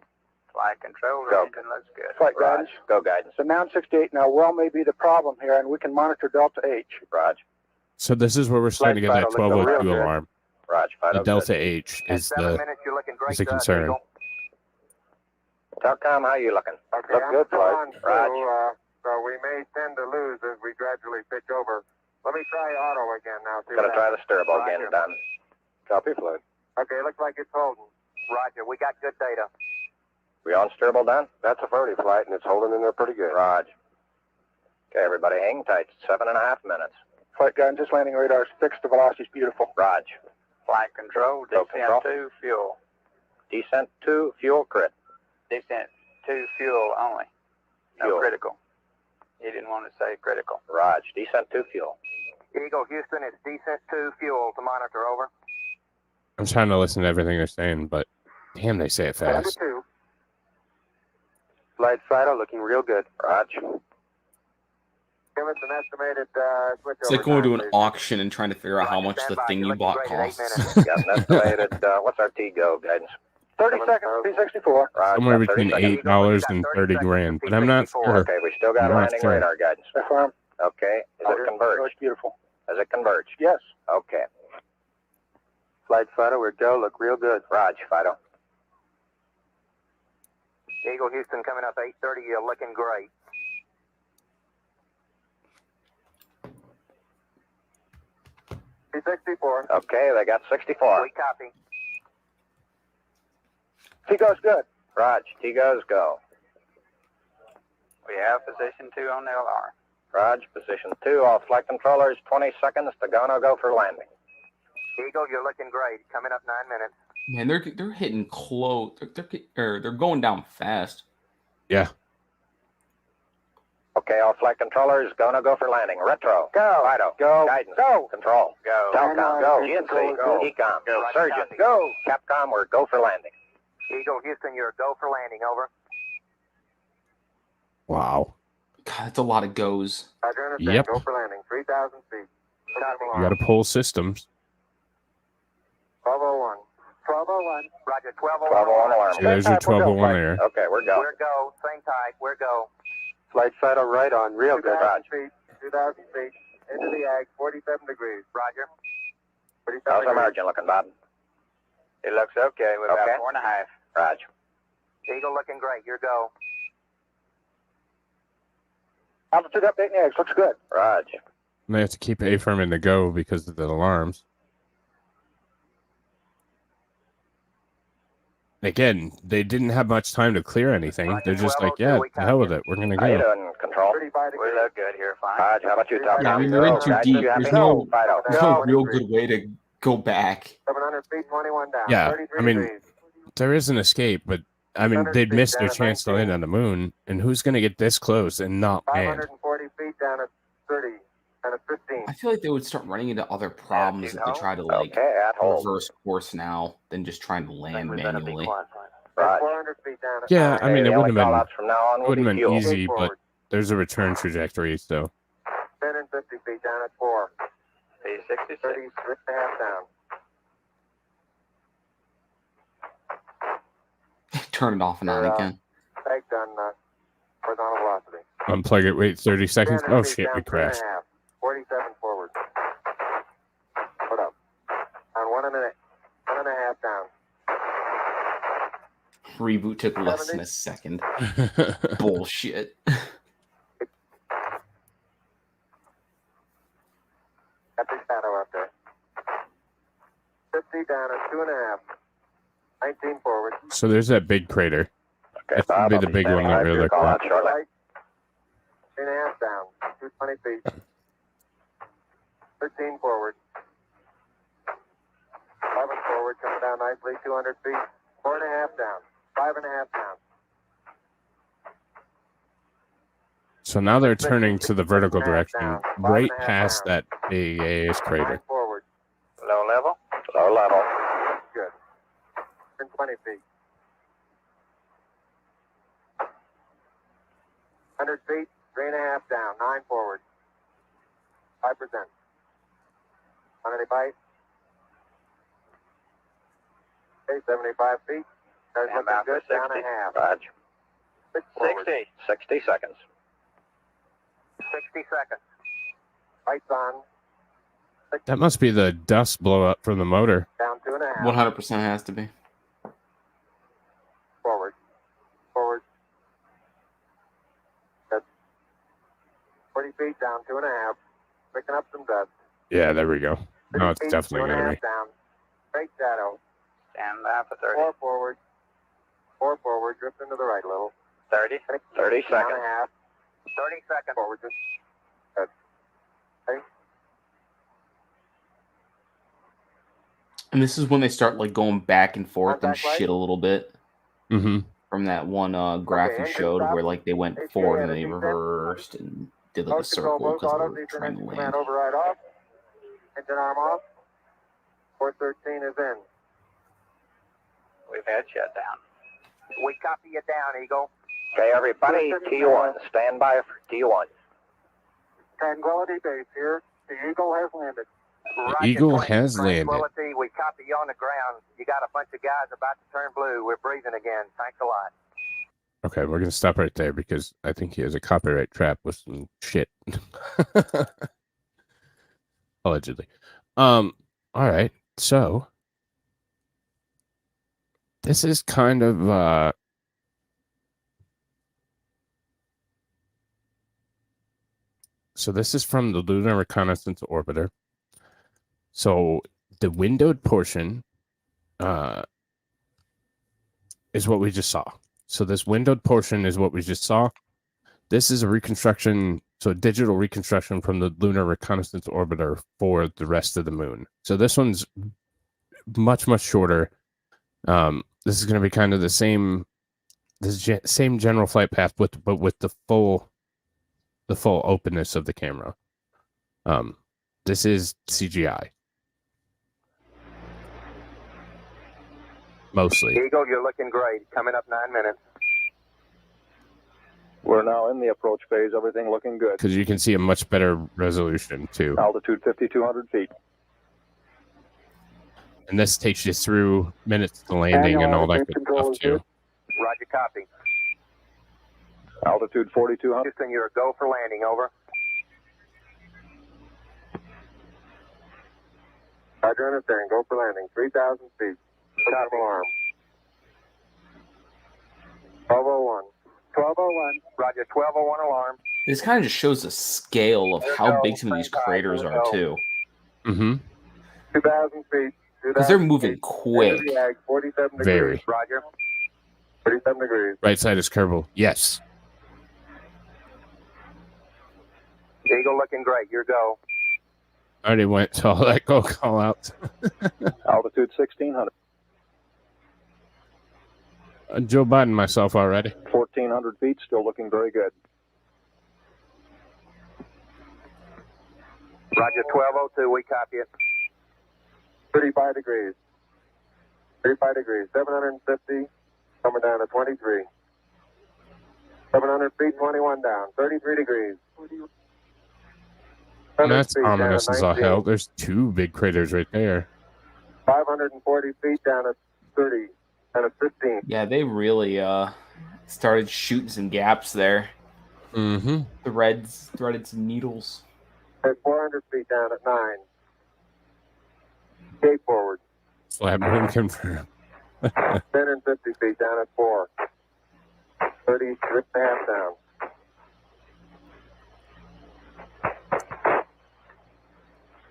Flight control, Go. engine looks good. Flight guidance. Go guidance. So now 68. Now, well may be the problem here, and we can monitor Delta H. Raj. So this is where we're starting to get that Fido looks real 1202 good. alarm. Raj. Fido, The Delta good. H In is 7 the minutes, you're looking great. is a concern. Eagle. Telcom, how you looking? Okay, Look I'm good, still flight. on Raj. through, so we may tend to lose as we gradually pitch over. Let me try auto again now. See Gonna what try the happens. stirrup again, Roger. done. Copy, flight. Okay, looks like it's holding. Roger, we got good data. We on steerable down? That's a 30 flight, and it's holding in there pretty good. Raj. Okay, everybody, hang tight. 7.5 minutes. Flight guidance, this landing radar is fixed. The velocity's beautiful. Raj. Flight control, Go descent control. to fuel. Descent to fuel crit. Descent to fuel only. No Fuel. critical. He didn't want to say critical. Raj. Descent to fuel. Eagle, Houston, it's descent to fuel to monitor, over. I'm trying to listen to everything they're saying, but damn, they say it fast. 72. Flight Fido looking real good. Raj. Give us an estimated switch It's like going to an auction and trying to figure out how much the thing you bought costs. Got an estimated, what's our T-go guidance? 30 seconds, P64. Raj. Somewhere got 30 between seconds. $8 and 30 grand, but I'm not sure. Okay, we still got I'm not landing sure. radar guidance. Affirm. Okay, is it converged? Beautiful. Has it converged? Yes. Okay. Flight Fido, we're go. Look real good. Raj, Fido. Eagle, Houston, coming up 8:30. You're looking great. P64. Okay, they got 64. We copy. T-go's good. Raj, T-go's go. We have position 2 on the LR. Raj, position 2, all flight controllers, 20 seconds to go, no go for landing. Eagle, you're looking great. Coming up 9 minutes. Man, they're hitting close. They're going down fast. Yeah. Okay, all flight controllers, go for landing. Retro. Go. Fido. Go. Guidance. Go. Control. Go. Telcom. Go. GNC. Go. Ecom. Go. Surgeon. Go. Capcom, we're go for landing. Eagle, Houston, you're go for landing. Over. Wow. God, that's a lot of goes. Yep. Go for landing. 3,000 feet. You got to pull systems. 1201. 1201. Roger, 1201 alarm. See, there's your 1201 there. Okay, we're go. We're go. Same type. We're go. Flight Fido right on. Real good. 2,000 feet. 2,000 feet. Into the ag. 47 degrees. Roger. 47 How's our margin looking, Bob? It looks okay. We're about 4.5. Roger. Eagle looking great. Your go. Altitude update in the eggs. Looks good. Roger. And they have to keep A-firm in the go because of the alarms. Again, they didn't have much time to clear anything. They're just like, yeah, the hell with it. We're going to How you go. doing, Control? We look good here. Fine. Roger. How about you, Tom? Yeah, I mean, they're in too deep. There's no real good way to go back. 700 feet, 21 down. Yeah, 33 I mean, degrees. there is an escape, but I mean, they'd missed their chance to land on the moon. And who's going to get this close and not land? 540 feet down at 30 and at 15. I feel like they would start running into other problems if they try to like Okay, at hold. reverse course now than just trying to land manually. Right. 400 feet down at Yeah, I mean, it wouldn't have been, from now on will wouldn't be have been fuel. easy, but Forward. there's a return trajectory, so. 10 and 50 feet down at 4. 66. 30, 6.5 down. Turn it off and on again. Pegged on horizontal velocity. Unplug it, wait 30 seconds. 10 and Oh, 50 shit, down, we crashed. 3.5. 47 forward. Put up. On 1.5 down. Reboot took less than a second. Bullshit. Got the shadow up there. 50 down at 2.5. 19 forward. So there's that big crater. Okay, That's gonna be the big one that we're looking at. 3.5 down. 220 feet. 13 forward. 11 forward, coming down nicely. 200 feet. 4.5 down. 5.5 down. So now they're turning to the vertical direction, right past that big AAS crater. 9 forward. Low level. Low level. Good. 20 feet. 100 feet. 3.5 down. 9 forward. 5%. 185. Okay, 75 feet. That's looking good. Down a half. Roger. 60 seconds. 60 seconds. Lights on. That must be the dust blow up from the motor. Down 2.5. 100% has to be. Forward. Forward. That's 40 feet down 2.5. Picking up some dust. Yeah, there we go. No, it's 50 feet, definitely going to 2.5 be. down. Straight shadow. Stand by for 30. 4 forward. 4 forward. Drift into the right a little. 30. 30 seconds. Down a half. 30 seconds. Forward. Just. Good. Okay. And this is when they start like going back and forth and Contact light. shit a little bit Mm-hmm. from that one graph you engine showed stop. where like they went HPA forward and and they descent. reversed and did like a Post control circle both because they autos. were Eastern trying to engine command land. override off. Engine arm off. 413 is in. We've had shutdown. We copy you down, Eagle. Okay, everybody, T1. Stand by for T1. Tranquility Base here. The Eagle has landed. The Eagle has landed. Tranquility, we copy you on the ground. You got a bunch of guys about to turn blue. We're breathing again. Thanks a lot. Okay, we're going to stop right there because I think he has a copyright trap with some shit. Allegedly. All right. So this is kind of so this is from the Lunar Reconnaissance Orbiter. So the windowed portion is what we just saw. So this windowed portion is what we just saw. This is a reconstruction So a digital reconstruction from the Lunar Reconnaissance Orbiter for the rest of the moon. So this one's much, much shorter. This is going to be kind of the same, same general flight path, but with the full openness of the camera. This is CGI. Mostly. Eagle, you're looking great. Coming up 9 minutes. We're now in the approach phase. Everything looking good. Because you can see a much better resolution, too. Altitude 5,200 feet. And this takes you through minutes to landing and all that good stuff, too. Roger, copy. Altitude 4,200. Houston, you're a go for landing, over. Roger, understand. Go for landing. 3,000 feet. Top alarm. 1201. 1201. Roger, 1201 alarm. This kind of just shows the scale of how big some of these craters are, too. Mm-hmm. 2,000 feet. Because they're moving quick. 47 degrees. Very. Roger. 37 degrees. Right side is Kerbal. Yes. Eagle looking great. Your go. I already went to all that go call out. Altitude 1,600. Joe Biden myself already. 1,400 feet. Still looking very good. Roger, 1202. We copy it. 35 degrees. 35 degrees. 750. Coming down to 23. 700 feet, 21 down. 33 degrees. And that's feet down to ominous as all 19. hell. There's two big craters right there. 540 feet down to 30. Down to 15. Yeah, they really started shooting some gaps there. Mm-hmm. Threaded some needles. And 400 feet down at 9. Gate forward. Flat moon confirmed. 1050 feet down at 4. 33 and a half down.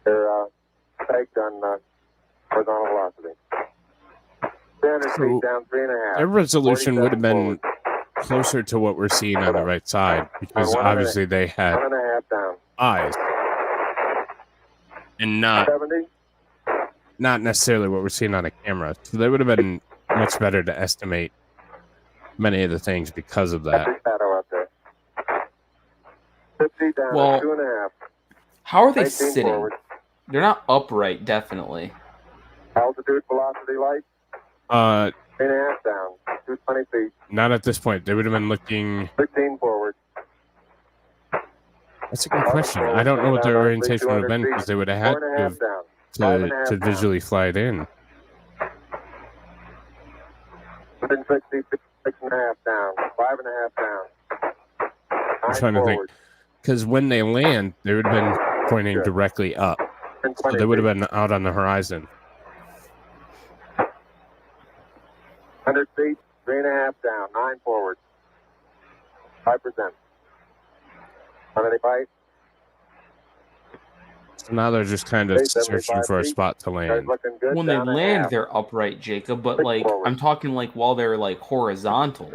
They're pegged on horizontal velocity. 300 So, feet down, 3.5. Their resolution would have been forward. closer to what we're seeing on the right side because obviously they had 1.5 down. eyes and not 70. necessarily what we're seeing on a camera. So they would have been much better to estimate many of the things because of that. That's a shadow out there. 50 down, Well, 2.5. How are they 19 sitting? forward. They're not upright, definitely. Altitude, velocity, light, 3.5 down, 220 feet. Not at this point. They would have been looking. 15 forward. That's a good question. I don't know what their orientation would have been because they would have had 4.5 down. to visually fly it in. Within 60 feet, 6.5 down, 5.5 down. I'm trying to think. Because when they land, they would have been pointing Good. directly up. And So they would have been out on the horizon. 100 feet, 3.5 down, 9 forward. 5%. How many bite? So now they're just kind of Okay, searching 75 for a feet. spot to Guys land. looking good. When they down a land, half. they're upright, Jacob. But Six like, forward. I'm talking like while they're like horizontal.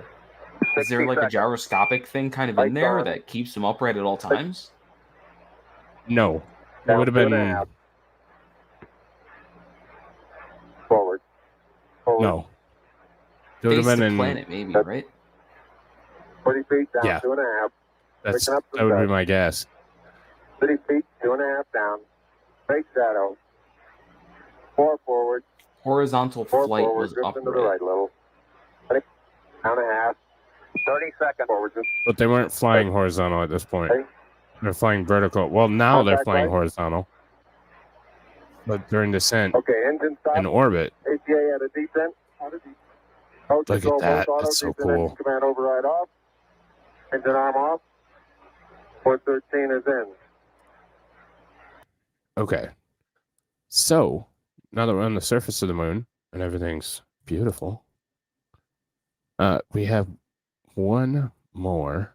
Is there 60 like a seconds. gyroscopic thing kind of in Lights there on. that keeps them upright at all times? No. It Down would have 2.5. been. Forward. Forward. No. It would have Face been the in. planet, maybe, right? 40 feet down, Yeah. 2.5. That Picking up would be some my guess. 30 feet, 2.5 down. Straight shadow. 4 forward. Horizontal 4 flight forward. was Drift into the upright. right a little. Down a half. 30 seconds. Forward. But they weren't flying horizontal at this point. Okay. They're flying vertical. Well, now they're Contact flying light. horizontal. But during descent Okay, engine stop. in orbit, ATA at a descent. Look at that. That's so cool. Command override off. Engine arm off. 413 is in. okay. So now that we're on the surface of the moon and everything's beautiful, we have one more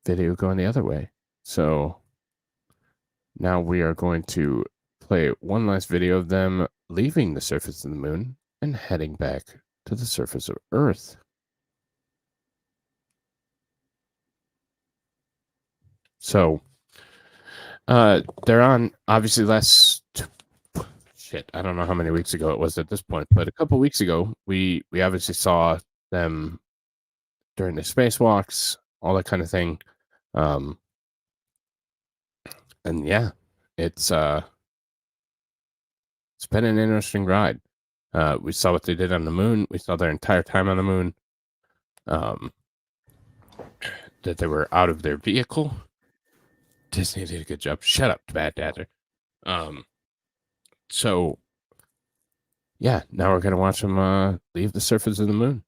video going the other way. So now we are going to play one last video of them leaving the surface of the moon and heading back to the surface of Earth. So they're on, obviously, I don't know how many weeks ago it was at this point, but a couple weeks ago, we obviously saw them during the spacewalks, all that kind of thing. And yeah, it's been an interesting ride. We saw what they did on the moon. We saw their entire time on the moon. That they were out of their vehicle. Disney did a good job. Shut up, Bad Dadder. So yeah, now we're gonna watch them leave the surface of the moon.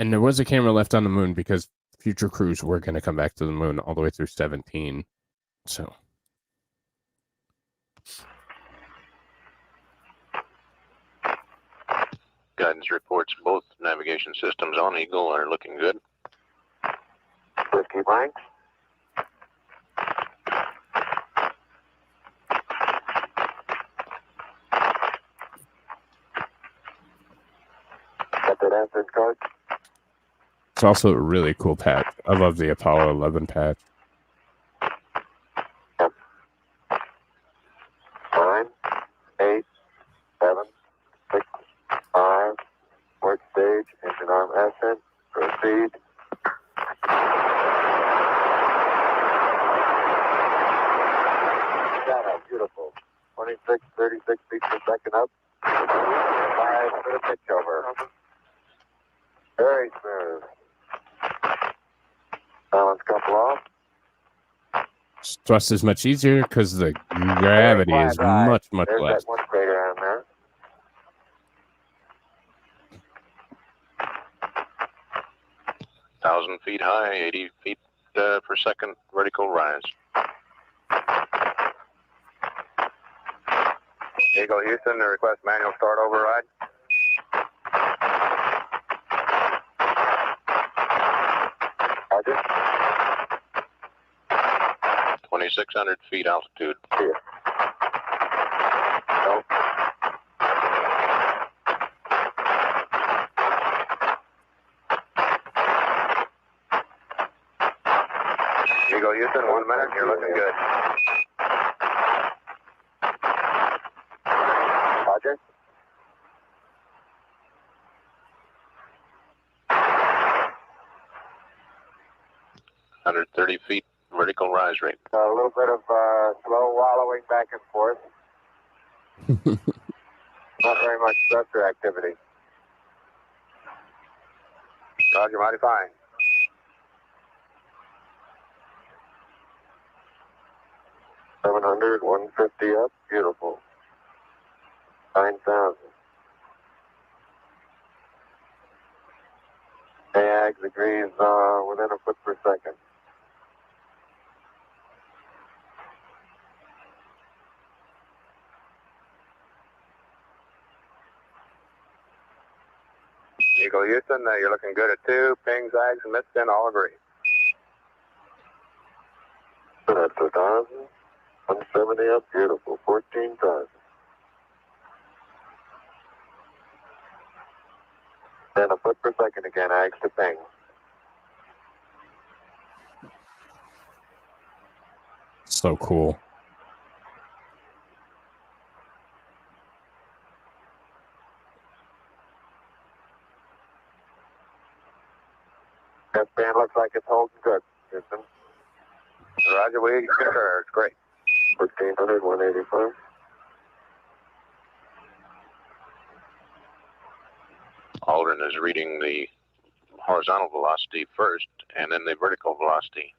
And there was a camera left on the moon because future crews were going to come back to the moon all the way through 17. So guidance reports both navigation systems on Eagle are looking good. Whiskey Mike. Got that answered code? it's also a really cool patch. I love the Apollo 11 patch. 9, 8, 7, 6, 5. Work stage, engine arm ascent, proceed. Beautiful. 26, 36 feet per second up. 5 for the pitch over. Very smooth. Balance couple off. Thrust is much easier because the gravity is much There's less. that one crater on there. Thousand feet high, 80 feet per second vertical rise. Eagle Houston, to request manual start override. Roger. 2,600 feet altitude. Here. Go. Eagle Houston, 1 minute, you're looking good. Roger. Hundred 30 feet vertical rise rate. A little bit of slow wallowing back and forth. Not very much thruster activity. Roger, mighty fine. 700, 150 up, beautiful. 9,000. AG degrees within a foot per second. Eagle Houston, you're looking good at 2. Ping, zags, and missed in, all agree. That's 1,000. 170 up, beautiful. 14,000. Then a foot per second again, AGs to ping. So cool. That band looks like it's holding good, Houston. Roger, we concur. It's great. 1,400, 185. Aldrin is reading the horizontal velocity first and then the vertical velocity.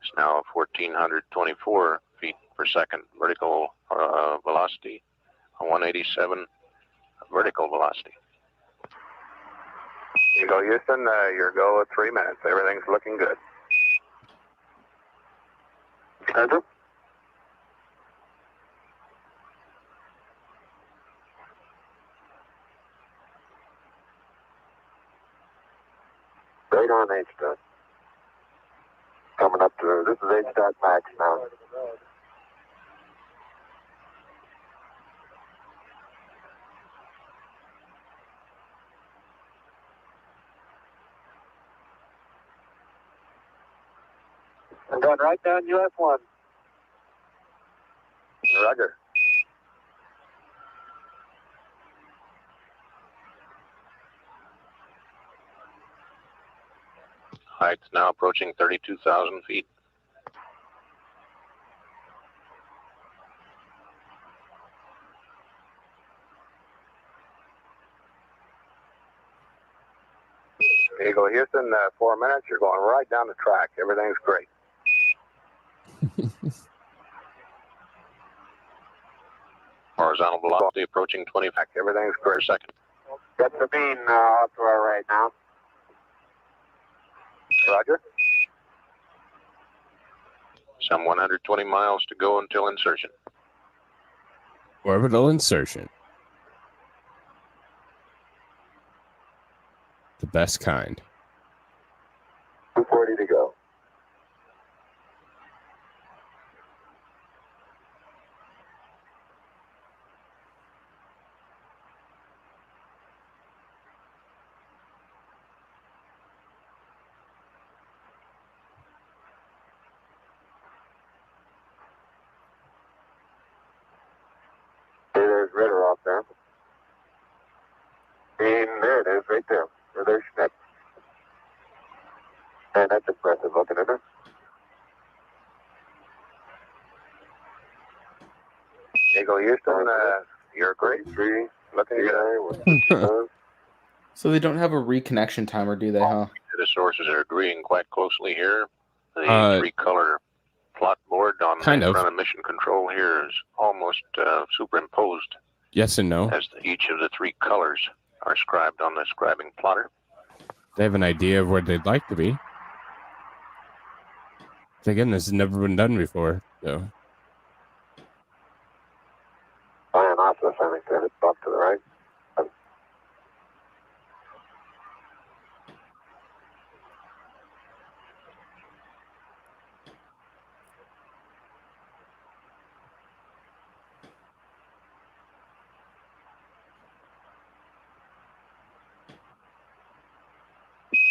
It's now 1,424 feet per second vertical velocity, 187 vertical velocity. Eagle Houston, your go at 3 minutes. Everything's looking good. Andrew? Right on H-dot. Coming up to, this is H-dot max now. I'm going right down US 1. Roger. Height's now approaching 32,000 feet. Eagle Houston, 4 minutes. You're going right down the track. Everything's great. Horizontal velocity approaching 20 Everything's great. per second. Got the beam off to our right now. Roger. Some 120 miles to go until insertion. Orbital insertion. The best kind. 240 to go. There's Ritter off there. And there it is, right there. Where there's Schmidt. And that's impressive looking at her. Eagle Houston, you're great. 3, looking good. So they don't have a reconnection timer, do they, huh? The sources are agreeing quite closely here. The 3-color plot board on kind the of. front of mission control here is almost superimposed, Yes and no. as each of the 3 colors are scribed on the scribing plotter. They have an idea of where they'd like to be. Again, this has never been done before. So Ionopolis, I think that it's off to the right.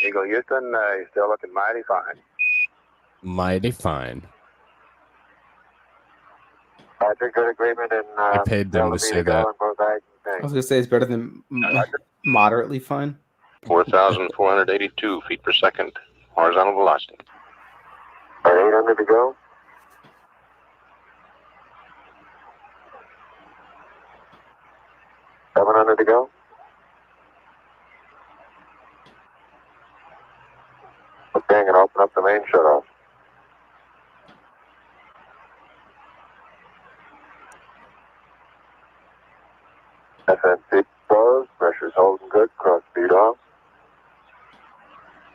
Eagle Houston, you're still looking mighty fine. mighty fine. Patrick, good agreement in. I paid them to say that. I was gonna say it's better than moderately fine. 4,482 feet per second. Horizontal velocity. 800 to go. $700 to go. Okay, I'm going to open up the main shutoff. SNC closed, pressure's holding good, cross speed off.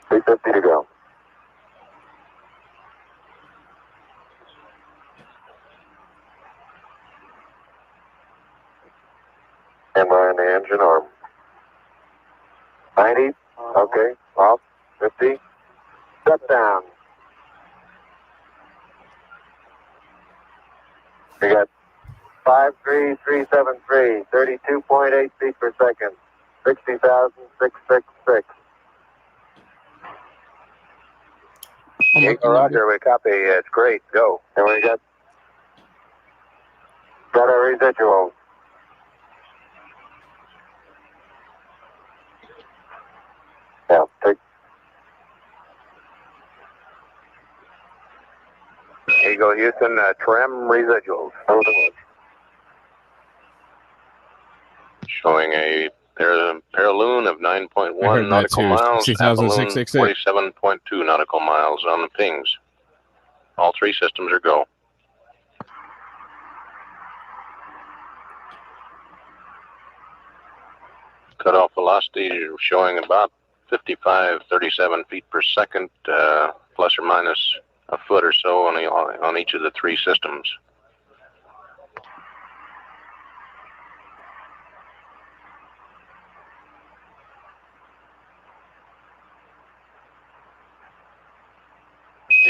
350 to go. Camera and the engine arm. 90, okay, off, 50. Step down. We got 53373, 32.8 feet per second, 60,666. Roger, we copy. It's great. Go. And we got our residuals. Yeah, take. Eagle Houston, trim residuals. Showing a paraloon of 9.1 I heard that nautical too. miles. 60,666. 47.2 nautical miles on the pings. All 3 systems are go. Cutoff velocity showing about 55-37 feet per second, plus or minus a foot or so on each of the 3 systems.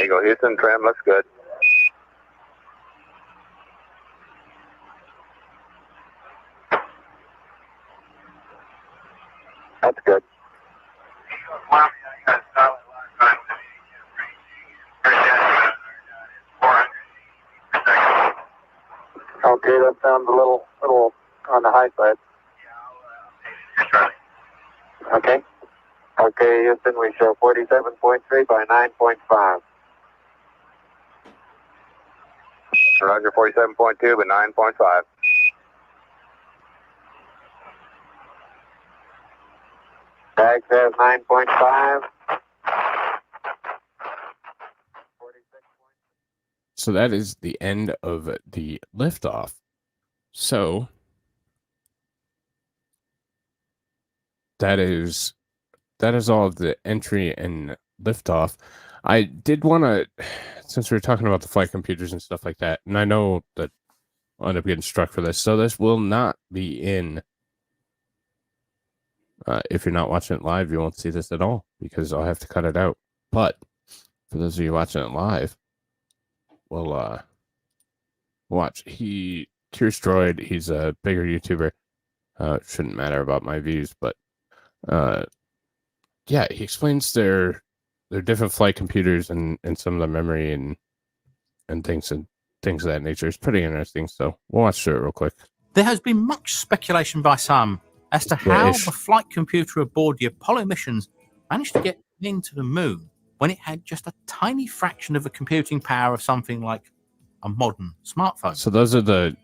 Eagle Houston, trim looks good. That's good. sounds a little on the high side. Okay. Okay, Houston, we show 47.3 by 9.5. Roger, 47.2 but 9.5. Tag says 9.5. So that is the end of the liftoff. So that is all of the entry and liftoff. I did want to, since we were talking about the flight computers and stuff like that, and I know that I'll end up getting struck for this, so this will not be in. If you're not watching it live, you won't see this at all because I'll have to cut it out. But for those of you watching it live, we'll watch. Curious Droid, he's a bigger YouTuber. It shouldn't matter about my views, but yeah, he explains their different flight computers and some of the memory and things of that nature. It's pretty interesting. So we'll watch through it real quick. There has been much speculation by some as to how the flight computer aboard the Apollo missions managed to get into the moon when it had just a tiny fraction of the computing power of something like a modern smartphone. So those are the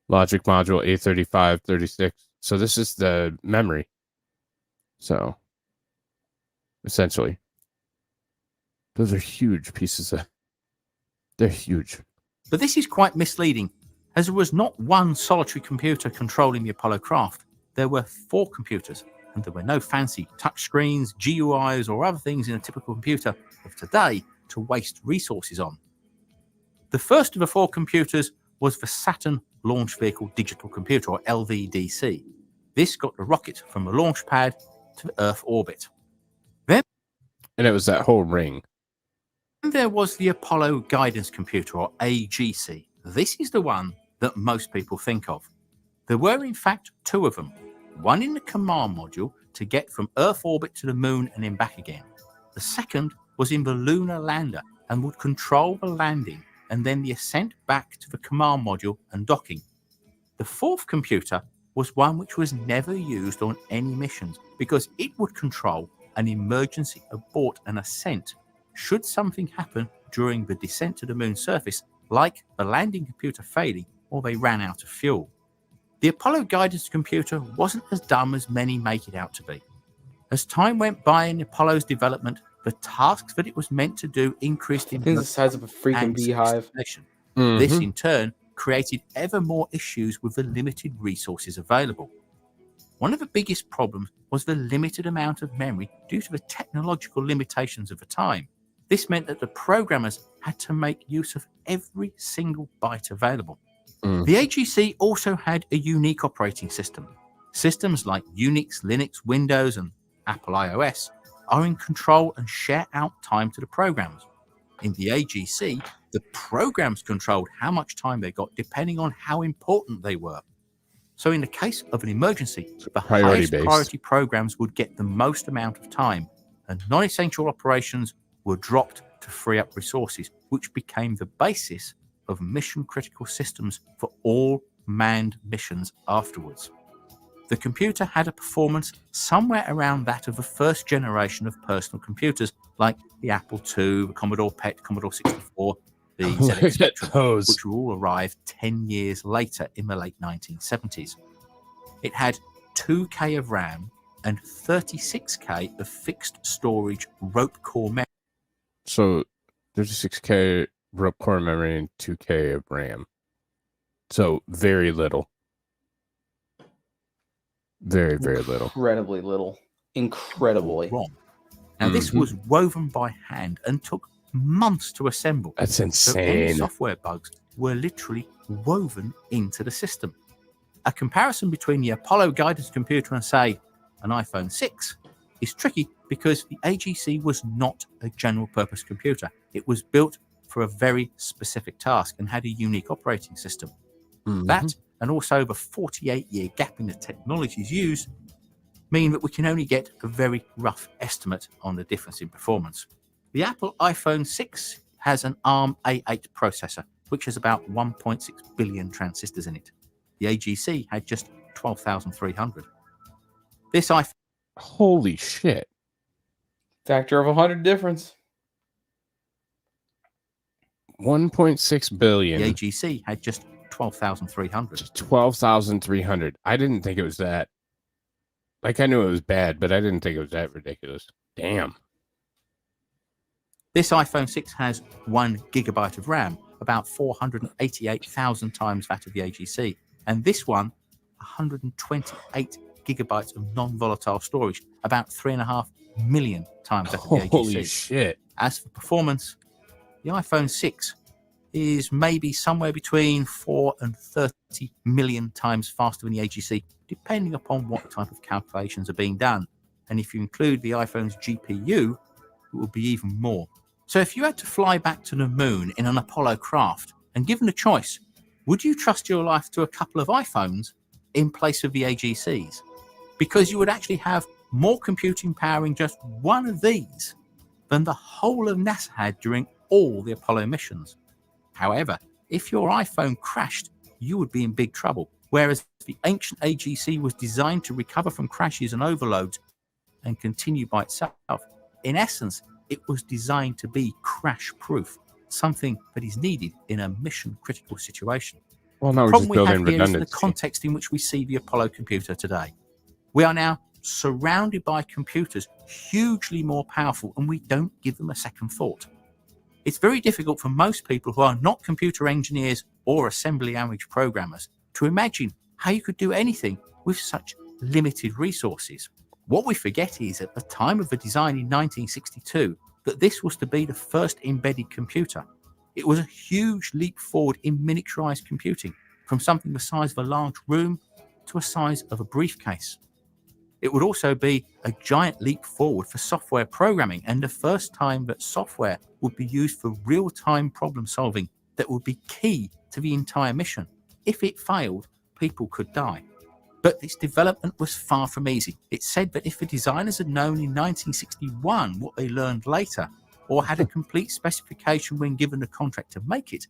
logic module A35, 36. So this is the memory. So essentially, those are huge pieces of. They're huge. But this is quite misleading, as there was not one solitary computer controlling the Apollo craft. There were 4 computers, and there were no fancy touchscreens, GUIs, or other things in a typical computer of today to waste resources on. The first of the 4 computers was the Saturn Launch Vehicle Digital Computer, or LVDC. This got the rocket from the launch pad to the Earth orbit. Then, and it was that whole ring. There was the Apollo Guidance Computer, or AGC. This is the one that most people think of. There were in fact 2 of them, one in the command module to get from Earth orbit to the moon and then back again. The second was in the lunar lander and would control the landing and then the ascent back to the command module and docking. The 4th computer was one which was never used on any missions because it would control an emergency abort and ascent should something happen during the descent to the moon's surface, like the landing computer failing or they ran out of fuel. The Apollo guidance computer wasn't as dumb as many make it out to be. As time went by in Apollo's development, the tasks that it was meant to do increased in the size of a freaking beehive. This in turn created ever more issues with the limited resources available. One of the biggest problems was the limited amount of memory due to the technological limitations of the time. This meant that the programmers had to make use of every single byte available. The AGC also had a unique operating system. Systems like Unix, Linux, Windows, and Apple iOS are in control and share out time to the programs. In the AGC, the programs controlled how much time they got depending on how important they were. So in the case of an emergency, the highest priority programs would get the most amount of time, and non-essential operations were dropped to free up resources, which became the basis of mission-critical systems for all manned missions afterwards. The computer had a performance somewhere around that of the first generation of personal computers, like the Apple II, the Commodore PET, Commodore 64, the ZX Spectrum, which all arrived 10 years later in the late 1970s. It had 2K of RAM and 36K of fixed storage rope core memory. So 36K rope core memory and 2K of RAM. So very little. Very, very little. Incredibly little. Incredibly. Wrong. Now, this was woven by hand and took months to assemble. That's insane. So any software bugs were literally woven into the system. A comparison between the Apollo guidance computer and, say, an iPhone 6 is tricky because the AGC was not a general-purpose computer. It was built for a very specific task and had a unique operating system. That, and also the 48-year gap in the technologies used, mean that we can only get a very rough estimate on the difference in performance. The Apple iPhone 6 has an ARM A8 processor, which has about 1.6 billion transistors in it. The AGC had just 12,300. This iPhone... Holy shit. Factor of 100 difference. 1.6 billion. The AGC had just 12,300. 12,300. I didn't think it was that. Like, I knew it was bad, but I didn't think it was that ridiculous. Damn. This iPhone 6 has 1 gigabyte of RAM, about 488,000 times that of the AGC. And this one, 128 gigabytes of non-volatile storage, about 3.5 million times that of the AGC. Holy shit. As for performance, the iPhone 6 is maybe somewhere between 4 and 30 million times faster than the AGC, depending upon what type of calculations are being done. And if you include the iPhone's GPU, it will be even more. So if you had to fly back to the moon in an Apollo craft and given a choice, would you trust your life to a couple of iPhones in place of the AGCs? Because you would actually have more computing power in just one of these than the whole of NASA had during all the Apollo missions. However, if your iPhone crashed, you would be in big trouble, whereas the ancient AGC was designed to recover from crashes and overloads and continue by itself. In essence, it was designed to be crash-proof, something that is needed in a mission-critical situation. Well, now The we're problem just we building have here is the redundancy. context in which we see the Apollo computer today. We are now surrounded by computers hugely more powerful, and we don't give them a second thought. It's very difficult for most people who are not computer engineers or assembly language programmers to imagine how you could do anything with such limited resources. What we forget is, at the time of the design in 1962, that this was to be the first embedded computer. It was a huge leap forward in miniaturized computing, from something the size of a large room to a size of a briefcase. It would also be a giant leap forward for software programming, and the first time that software would be used for real-time problem solving that would be key to the entire mission. If it failed, people could die. But its development was far from easy. It's said that if the designers had known in 1961 what they learned later, or had a complete specification when given the contract to make it,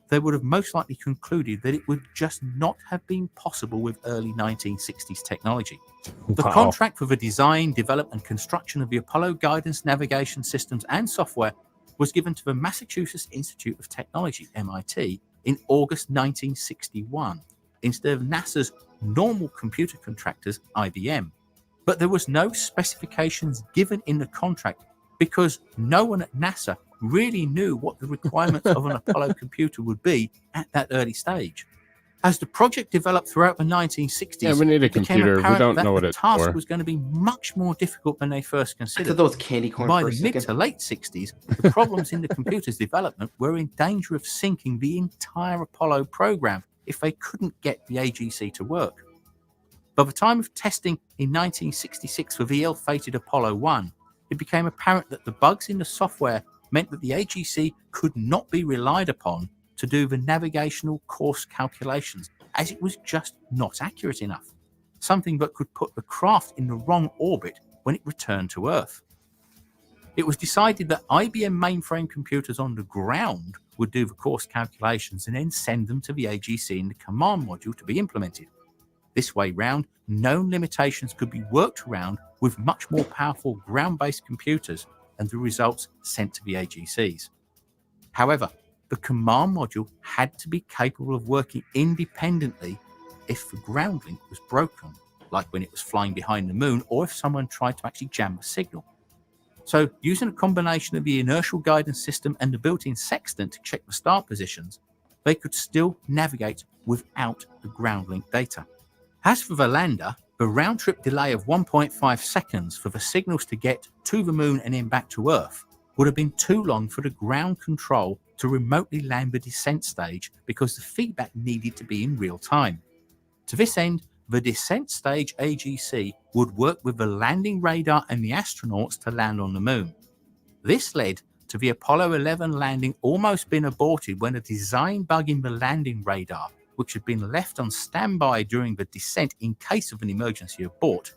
they would have most likely concluded that it would just not have been possible with early 1960s technology. The Wow. contract for the design, development, and construction of the Apollo guidance, navigation systems, and software was given to the Massachusetts Institute of Technology, MIT, in August 1961, instead of NASA's normal computer contractors, IBM. But there was no specifications given in the contract because no one at NASA really knew what the requirements of an Apollo computer would be at that early stage. As the project developed throughout the 1960s, Yeah, we need a it became computer. We apparent don't that know what the it's task for. was going to be much more difficult than they first I considered. thought that was candy corn By for a the mid second. to late 60s, the problems in the computer's development were in danger of sinking the entire Apollo program if they couldn't get the AGC to work. By the time of testing in 1966 for the ill-fated Apollo 1, it became apparent that the bugs in the software meant that the AGC could not be relied upon to do the navigational course calculations, as it was just not accurate enough, something that could put the craft in the wrong orbit when it returned to Earth. It was decided that IBM mainframe computers on the ground would do the course calculations and then send them to the AGC in the command module to be implemented. This way round, known limitations could be worked around with much more powerful ground-based computers and the results sent to the AGCs. However, the command module had to be capable of working independently if the ground link was broken, like when it was flying behind the moon or if someone tried to actually jam a signal. So, using a combination of the inertial guidance system and the built-in sextant to check the star positions, they could still navigate without the ground link data. As for the lander, the round-trip delay of 1.5 seconds for the signals to get to the moon and then back to Earth would have been too long for the ground control to remotely land the descent stage because the feedback needed to be in real time. To this end, the descent stage AGC would work with the landing radar and the astronauts to land on the moon. This led to the Apollo 11 landing almost being aborted when a design bug in the landing radar, which had been left on standby during the descent in case of an emergency abort,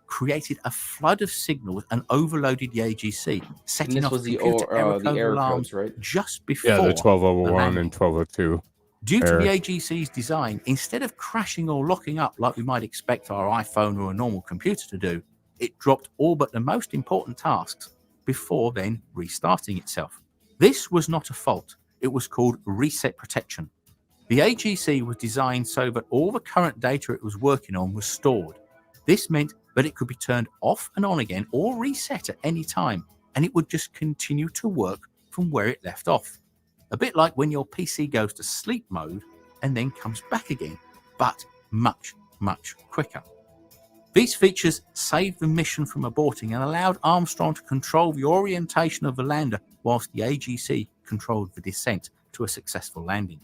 created a flood of signals and overloaded the AGC, And setting this off was the computer error code error alarms codes, right? just before Yeah, the the 1201 landing. and 1202. Due to error. the AGC's design, instead of crashing or locking up like we might expect our iPhone or a normal computer to do, it dropped all but the most important tasks before then restarting itself. This was not a fault. It was called reset protection. The AGC was designed so that all the current data it was working on was stored. This meant that it could be turned off and on again or reset at any time, and it would just continue to work from where it left off. A bit like when your PC goes to sleep mode and then comes back again, but much, much quicker. These features saved the mission from aborting and allowed Armstrong to control the orientation of the lander whilst the AGC controlled the descent to a successful landing.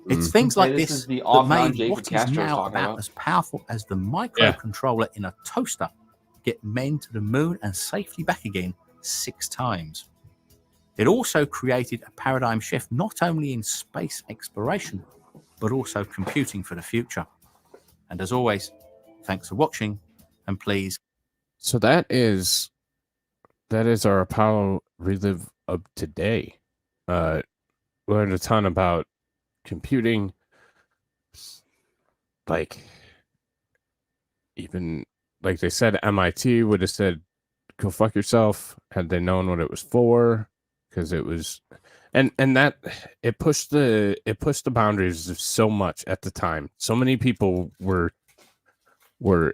It's things like This this is the that off-round made Jacob what is Castro was now talking about about. as powerful as the microcontroller in a toaster get men to the moon and safely back again 6 times. It also created a paradigm shift not only in space exploration, but also computing for the future. And as always, thanks for watching, and please. So that is our Apollo Relive of today. Learned a ton about computing, like even like they said, MIT would have said, "Go fuck yourself," had they known what it was for, because it was, and that it pushed the boundaries so much at the time. So many people were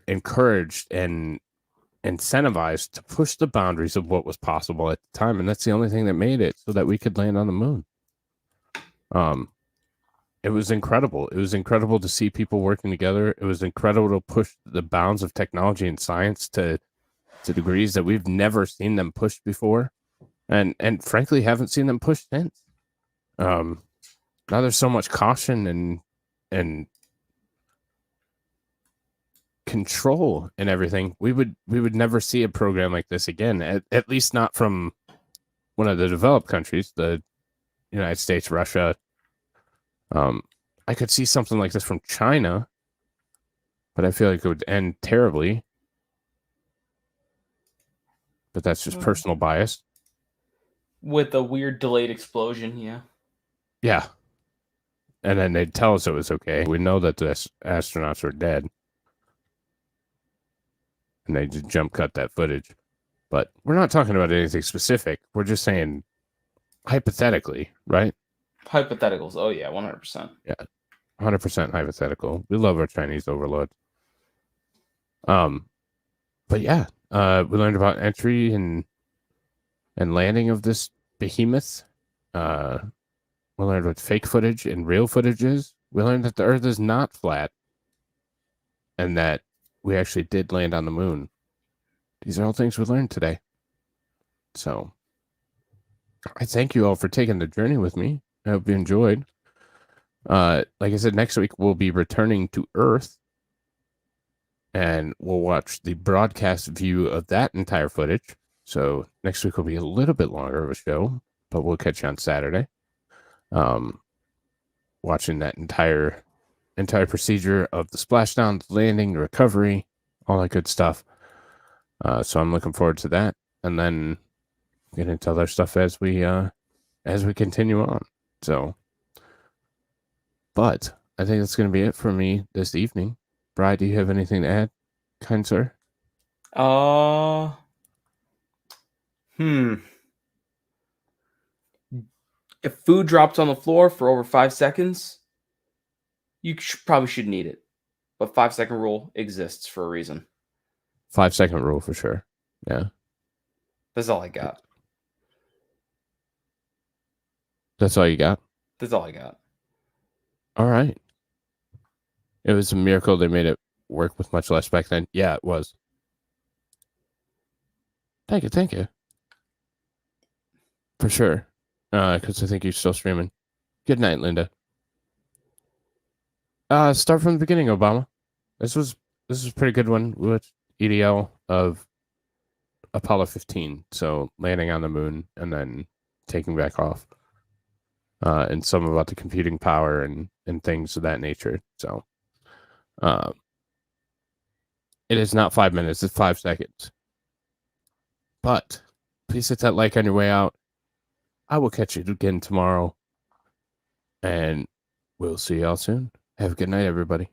encouraged and incentivized to push the boundaries of what was possible at the time, and that's the only thing that made it so that we could land on the moon. It was incredible. It was incredible to see people working together. It was incredible to push the bounds of technology and science to degrees that we've never seen them pushed before, and frankly haven't seen them pushed since. Now there's so much caution and control and everything. We would never see a program like this again, at least not from one of the developed countries, the United States, Russia. I could see something like this from China, but I feel like it would end terribly. But that's just personal bias. With a weird delayed explosion, yeah. Yeah. And then they'd tell us it was okay. We know that the astronauts are dead. And they just jump cut that footage. But we're not talking about anything specific. We're just saying hypothetically, right? Hypotheticals. Oh, yeah, 100%. Yeah. 100% hypothetical. We love our Chinese overlords. But yeah, we learned about entry and landing of this behemoth. We learned what fake footage and real footage is. We learned that the Earth is not flat, and that we actually did land on the moon. These are all things we learned today. So I thank you all for taking the journey with me. I hope you enjoyed. Like I said, next week we'll be returning to Earth, and we'll watch the broadcast view of that entire footage. So next week will be a little bit longer of a show, but we'll catch you on Saturday. Watching that entire procedure of the splashdown, the landing, the recovery, all that good stuff. So I'm looking forward to that, and then get into other stuff as we continue on. So, but I think that's going to be it for me this evening. Bri, do you have anything to add, kind sir? If food drops on the floor for over 5 seconds, you probably shouldn't eat it. But 5-second rule exists for a reason. 5-second rule for sure. Yeah. That's all I got. That's all you got? That's all I got. All right. It was a miracle they made it work with much less back then. Yeah, it was. Thank you. For sure. Because I think you're still streaming. Good night, Linda. Start from the beginning, Obama. This was a pretty good one with EDL of Apollo 15. So landing on the moon and then taking back off. And some about the computing power and things of that nature. So It is not 5 minutes, it's 5 seconds. But please hit that like on your way out. I will catch you again tomorrow. And we'll see y'all soon. Have a good night, everybody.